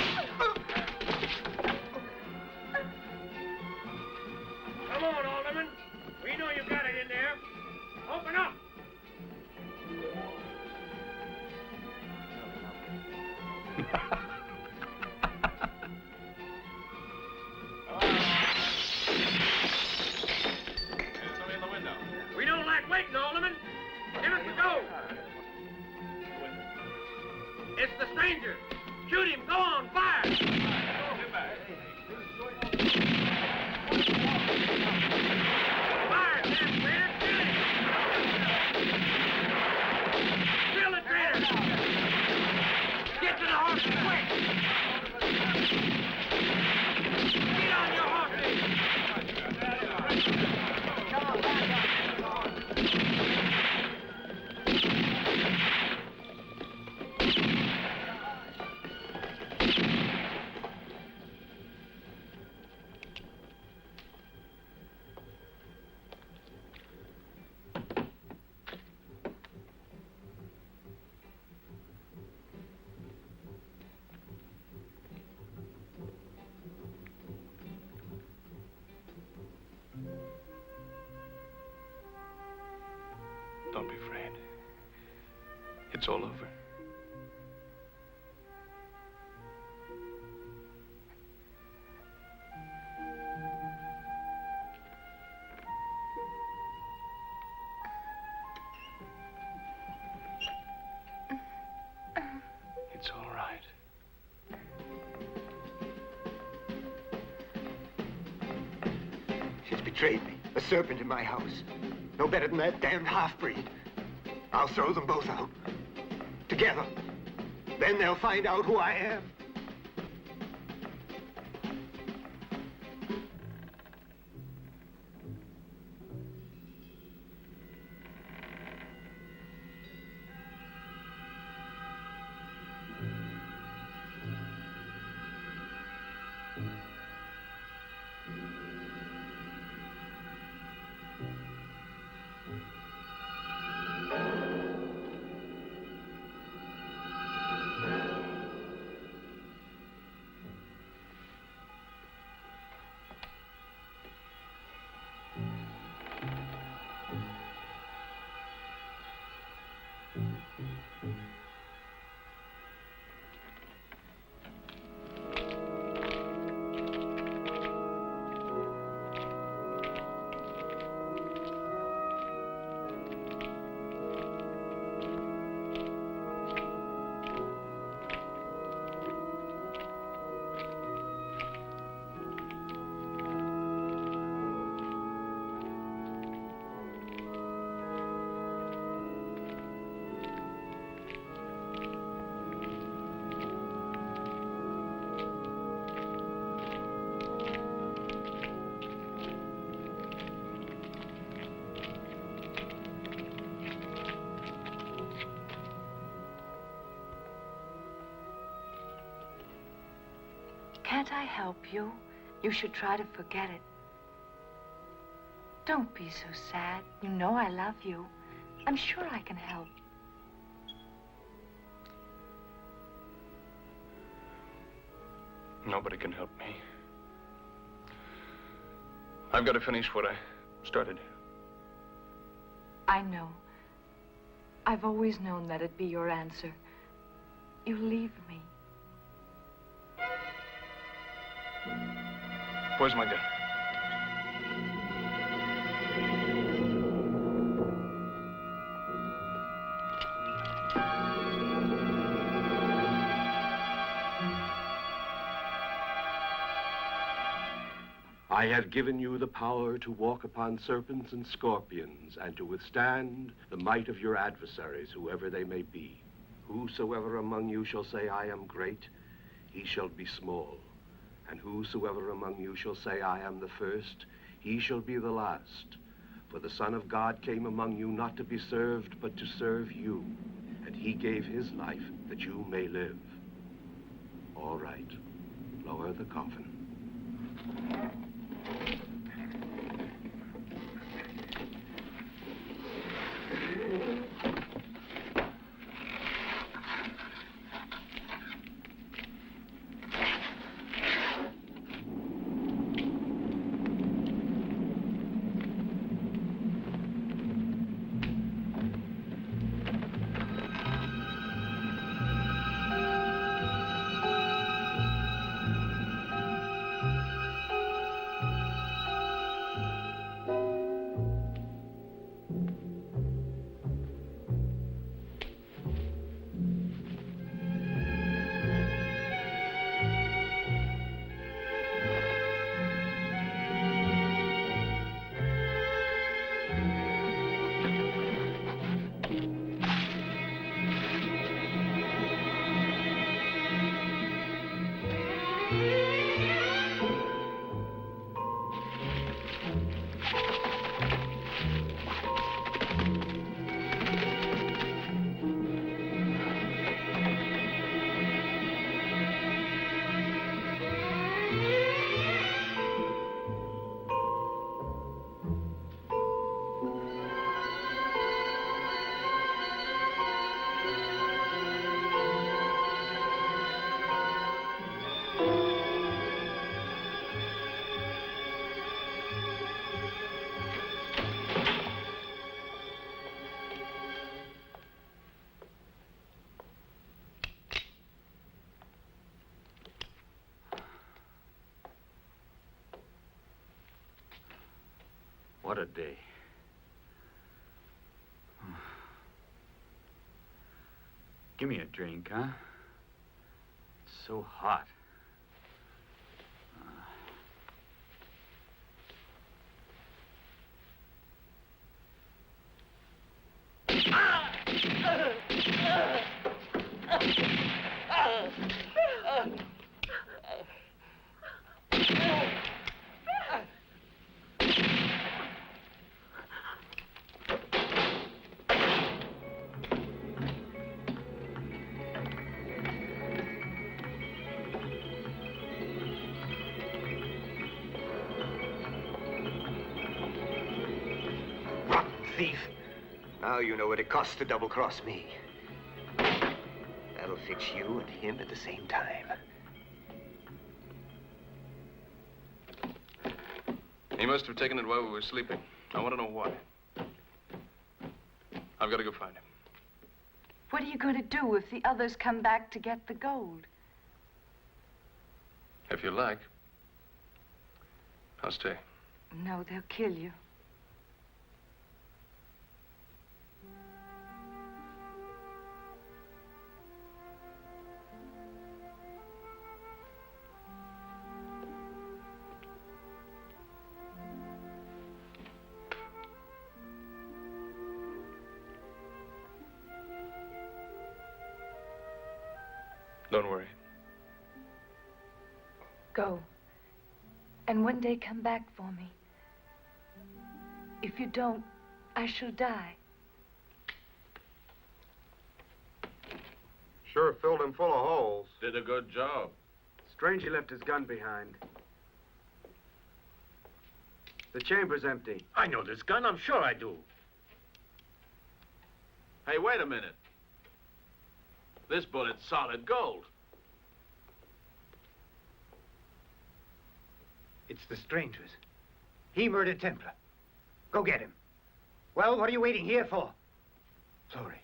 Come on, Alderman. We know you've got it in there. Open up. Somebody in the window. We don't like waiting, Alderman. Give us the gold. It's the stranger. Shoot him. Go on. Fire. Get back. Fire, damn traitor. Kill the traitor. Get to the horses quick. Get on your horses. Don't be afraid. It's all over. It's all right. She's betrayed me. A serpent in my house. No better than that damned half-breed. I'll throw them both out. Together. Then they'll find out who I am. Can't I help you? You should try to forget it. Don't be so sad. You know I love you. I'm sure I can help. Nobody can help me. I've got to finish what I started. I know. I've always known that'd be your answer. You'll leave me. Where's my gun? I have given you the power to walk upon serpents and scorpions and to withstand the might of your adversaries, whoever they may be. Whosoever among you shall say, I am great, he shall be small. And whosoever among you shall say, I am the first, he shall be the last. For the Son of God came among you not to be served, but to serve you. And he gave his life that you may live. All right, lower the coffin. What a day. Give me a drink, huh? It's so hot. Thief. Now you know what it costs to double-cross me. That'll fix you and him at the same time. He must have taken it while we were sleeping. I want to know why. I've got to go find him. What are you going to do if the others come back to get the gold? If you like, I'll stay. No, they'll kill you. Don't worry. Go. And one day come back for me. If you don't, I shall die. Sure filled him full of holes. Did a good job. Strange he left his gun behind. The chamber's empty. I know this gun, I'm sure I do. Hey, wait a minute. This bullet's solid gold. It's the stranger's. He murdered Templar. Go get him. Well, what are you waiting here for? Florrie,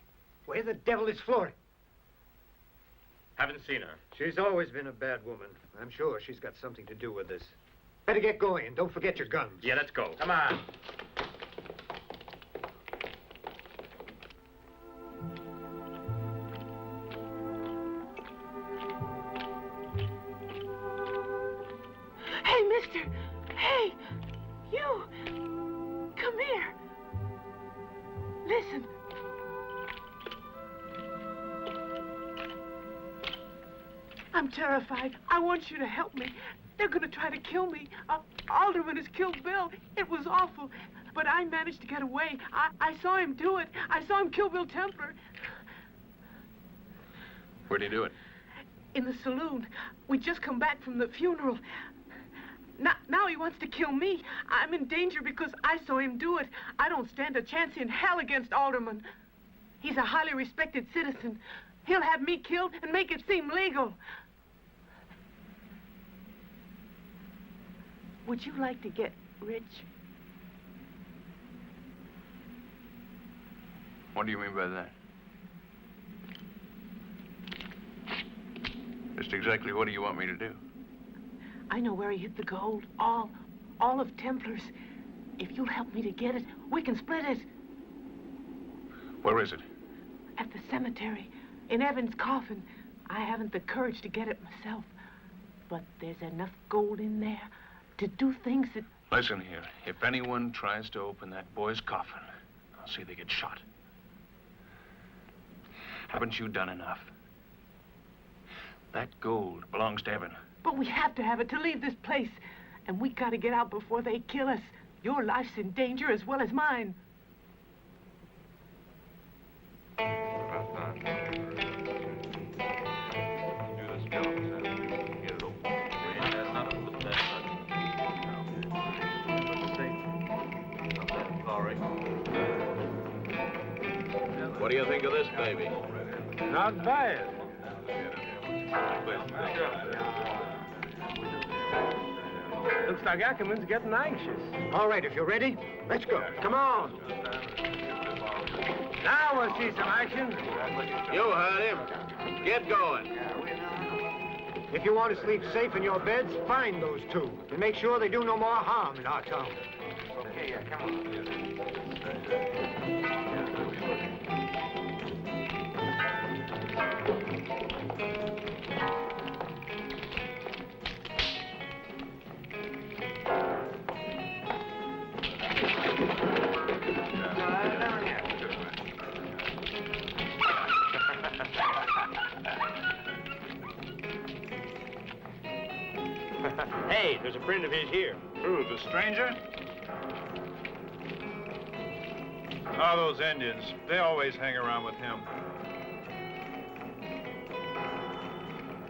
Where the devil is Flora? Haven't seen her. She's always been a bad woman. I'm sure she's got something to do with this. Better get going, and don't forget your guns. Yeah, let's go. Come on. Hey, mister! Hey! You! Come here! Listen. I'm terrified. I want you to help me. They're going to try to kill me. Alderman has killed Bill. It was awful. But I managed to get away. I saw him do it. I saw him kill Bill Templar. Where'd he do it? In the saloon. We just come back from the funeral. Now he wants to kill me. I'm in danger because I saw him do it. I don't stand a chance in hell against Alderman. He's a highly respected citizen. He'll have me killed and make it seem legal. Would you like to get rich? What do you mean by that? Just exactly what do you want me to do? I know where he hid the gold. All of Templar's. If you'll help me to get it, we can split it. Where is it? At the cemetery, in Evan's coffin. I haven't the courage to get it myself. But there's enough gold in there to do things that... Listen here. If anyone tries to open that boy's coffin, I'll see they get shot. Haven't you done enough? That gold belongs to Evan. But we have to have it to leave this place. And we gotta get out before they kill us. Your life's in danger as well as mine. What do you think of this baby? Not bad. Looks like Ackerman's getting anxious. All right, if you're ready, let's go. Come on. Now we'll see some action. You heard him. Get going. If you want to sleep safe in your beds, find those two. And make sure they do no more harm in our town. Okay, yeah, come on. Hey, there's a friend of his here. Who, the stranger? Oh, those Indians. They always hang around with him.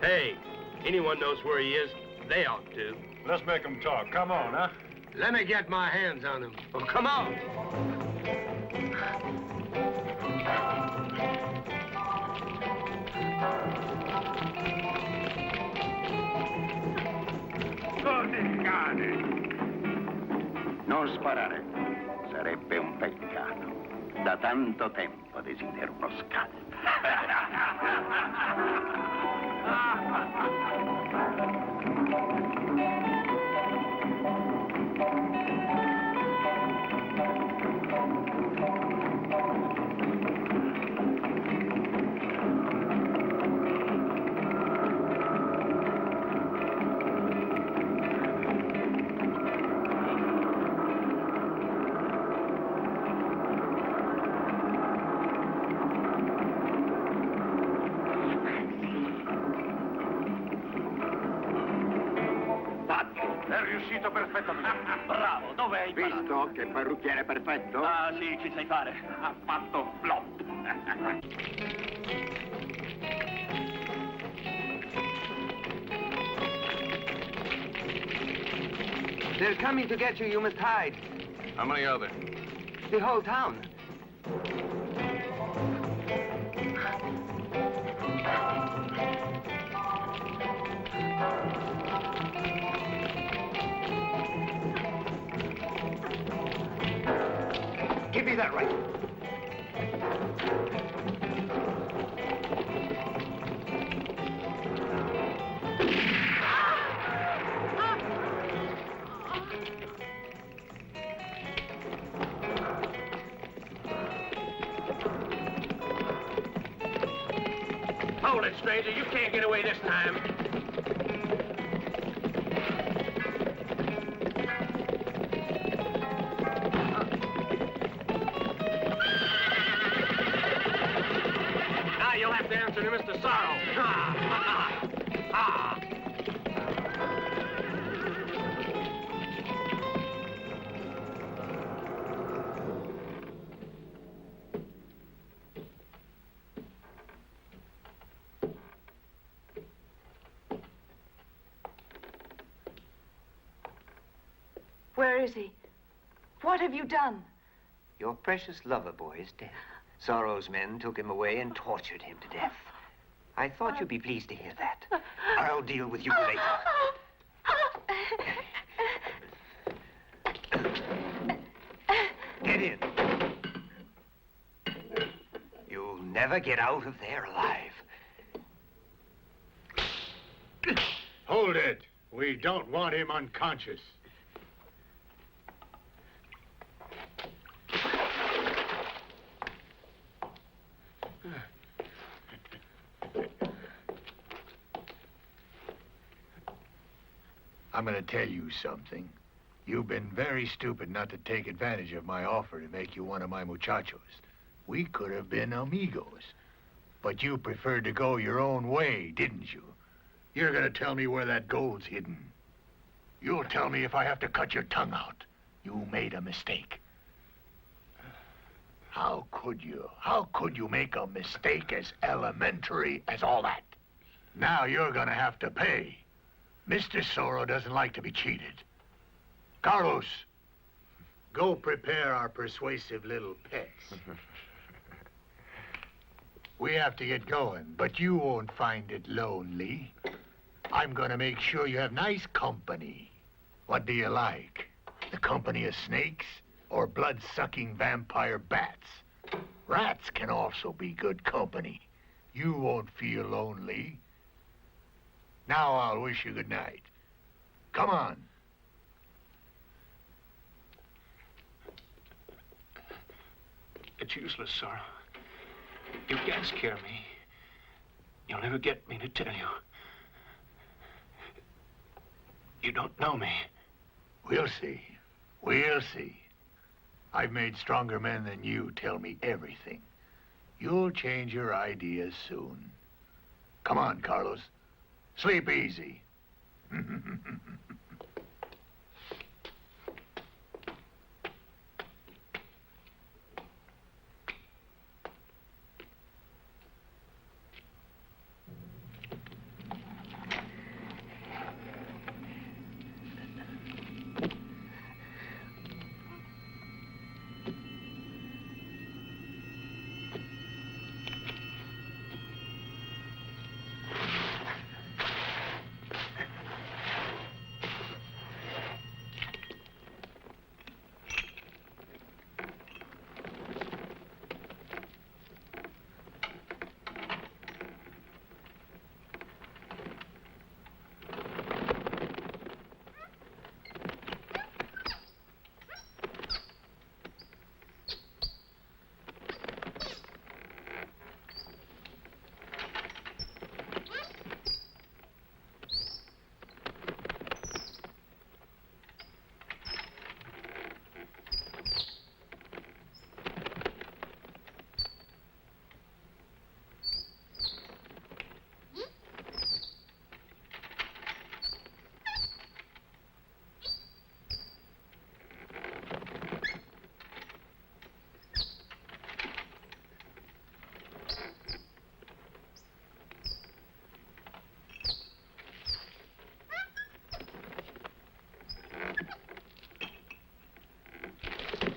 Hey, anyone knows where he is? They ought to. Let's make them talk. Come on, huh? Let me get my hands on him. Oh, come on. Non sparare. Sarebbe un peccato. Da tanto tempo desidero uno scalpo. È riuscito perfettamente. Bravo, dove hai imparato? Visto che parrucchiere perfetto? Ah, sì, ci sai fare. Ha fatto flop. They're coming to get you. You must hide. How many are there? The whole town. Give me that rifle. Hold it, stranger. You can't get away this time. Now you'll have to answer to Mr. Sorrow. Ha, ha, ha, ha. Where is he? What have you done? Your precious lover boy is dead. Sorrow's men took him away and tortured him to death. I thought you'd be pleased to hear that. I'll deal with you later. Get in. You'll never get out of there alive. Hold it. We don't want him unconscious. I'm going to tell you something. You've been very stupid not to take advantage of my offer to make you one of my muchachos. We could have been amigos. But you preferred to go your own way, didn't you? You're going to tell me where that gold's hidden. You'll tell me if I have to cut your tongue out. You made a mistake. How could you? How could you make a mistake as elementary as all that? Now you're going to have to pay. Mr. Sorrow doesn't like to be cheated. Carlos, go prepare our persuasive little pets. We have to get going, but you won't find it lonely. I'm going to make sure you have nice company. What do you like? The company of snakes or blood-sucking vampire bats? Rats can also be good company. You won't feel lonely. Now I'll wish you good night. Come on. It's useless, Sorrow. You can't scare me. You'll never get me to tell you. You don't know me. We'll see. We'll see. I've made stronger men than you tell me everything. You'll change your ideas soon. Come on, Carlos. Sleep easy.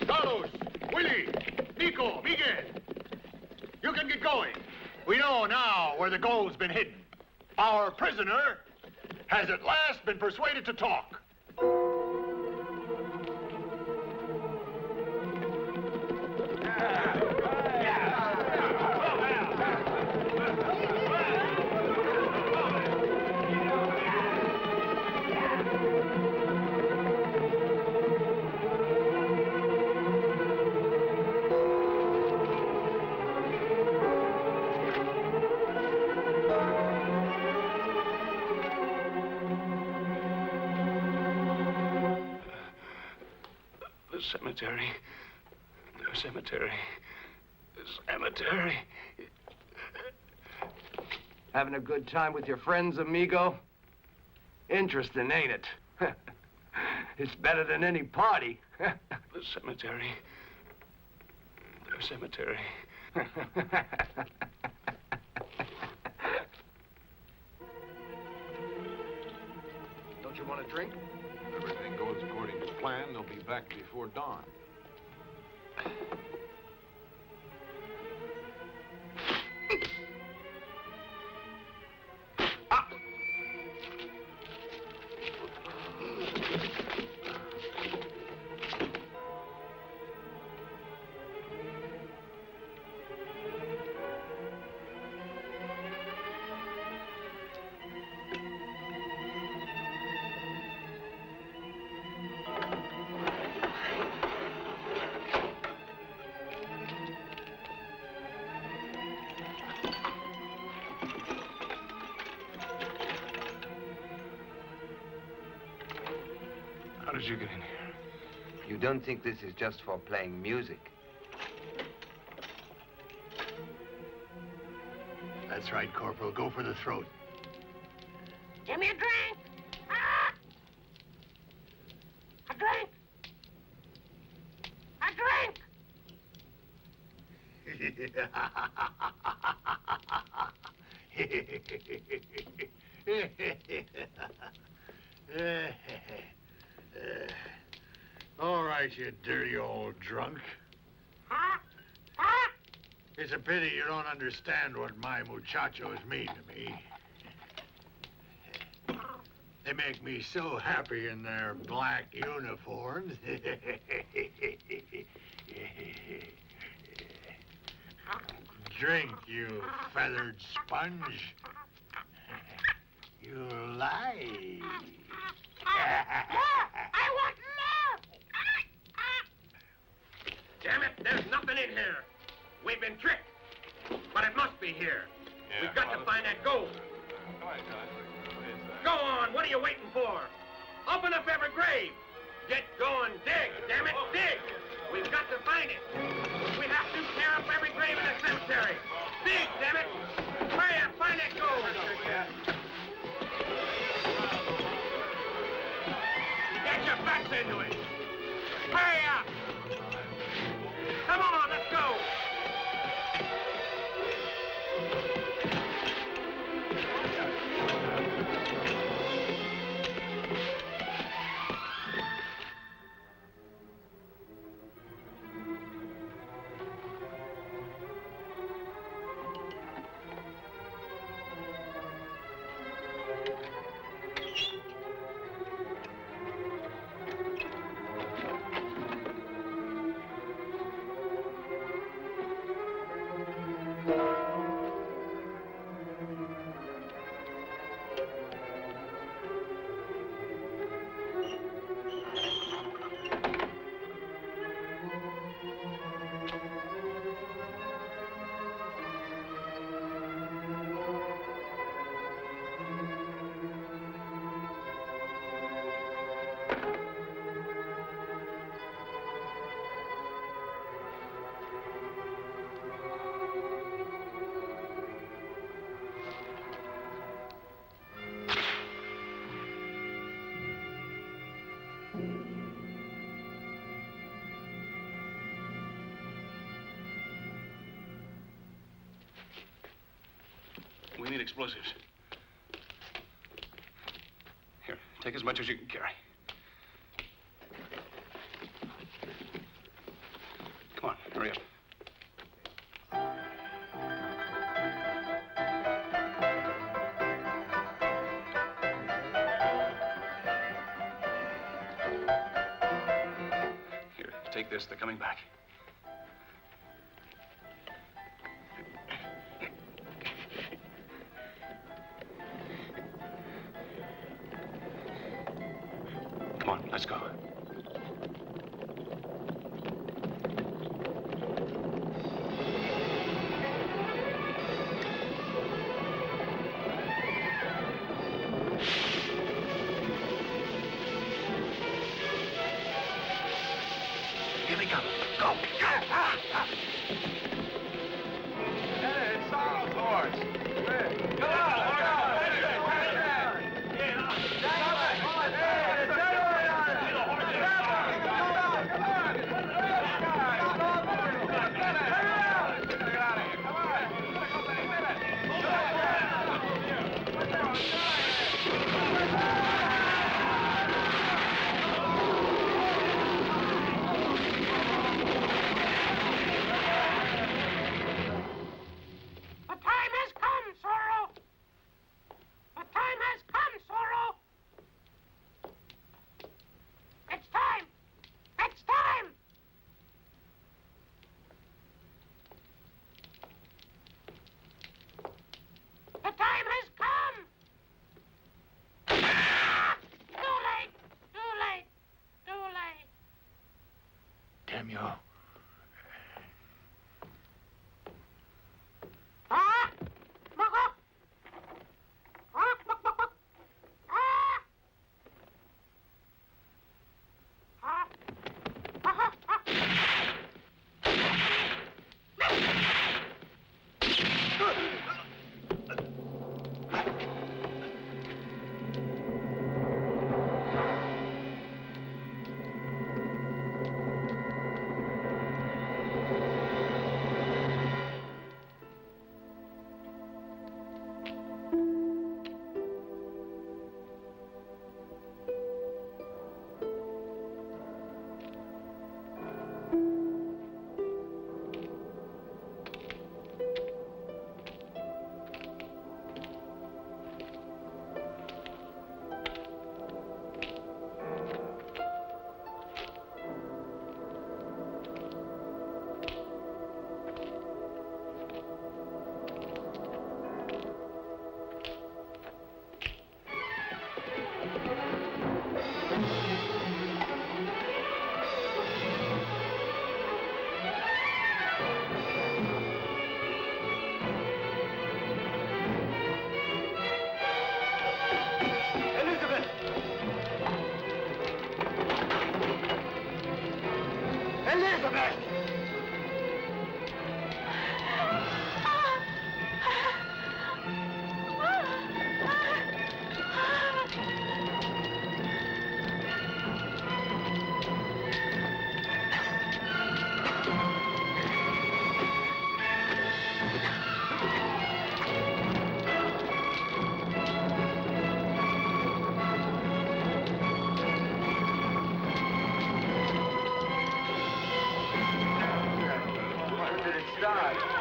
Carlos, Willie, Nico, Miguel. You can get going. We know now where the gold's been hidden. Our prisoner has at last been persuaded to talk. cemetery. The cemetery. The cemetery. Having a good time with your friends, amigo? Interesting, ain't it? It's better than any party. The cemetery. The cemetery. Don't you want a drink? If everything goes according to plan, they'll be back before dawn. How did you get in here? You don't think this is just for playing music? That's right, Corporal. Go for the throat. Give me a drink. Ah! A drink. A drink. All right, you dirty old drunk. It's a pity you don't understand what my muchachos mean to me. They make me so happy in their black uniforms. Drink, you feathered sponge. You lie. I want more! Damn it, there's nothing in here. We've been tricked. But it must be here. We've got to find that gold. Go on, what are you waiting for? Open up every grave. Get going, dig, damn it, dig. We've got to find it. We have to tear up every grave in the cemetery. Dig, damn it. Hurry up, find that gold. Get your backs into it. Hurry up. Come on, let's go. We need explosives. Here, take as much as you can carry. Come on, hurry up. Here, take this. They're coming back. Come on, let's go.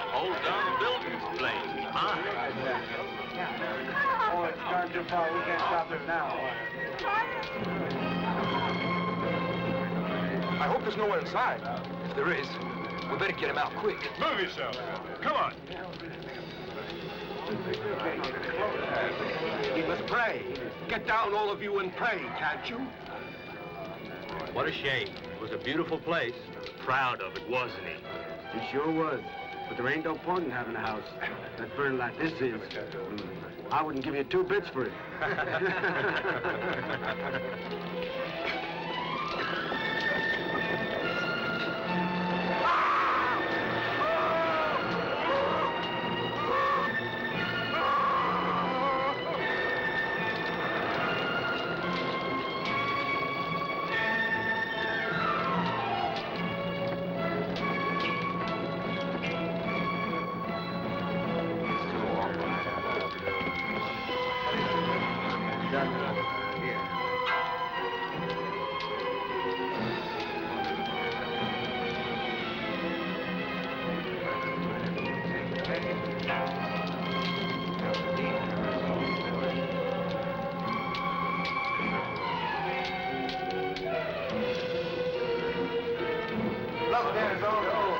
Whole darn building's blazing. My. Oh, it's gone too far. We can't stop it now. I hope there's no one inside. If there is, we better get him out quick. Move yourself. Come on. We must pray. Get down, all of you, and pray, can't you? What a shame. It was a beautiful place. Proud of it, wasn't he? He sure was. But there ain't no point in having a house that's burned like this is. I wouldn't give you 2 bits for it. Look, there's all the old.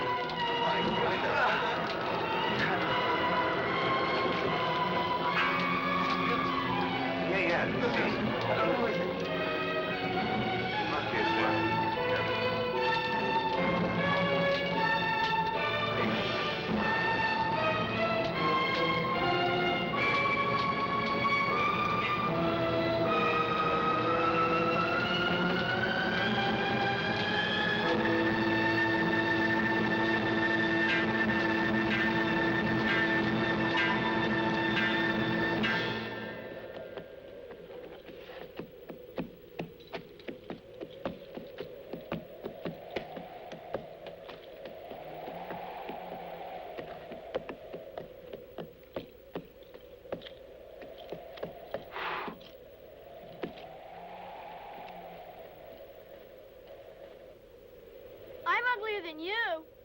I'm uglier than you.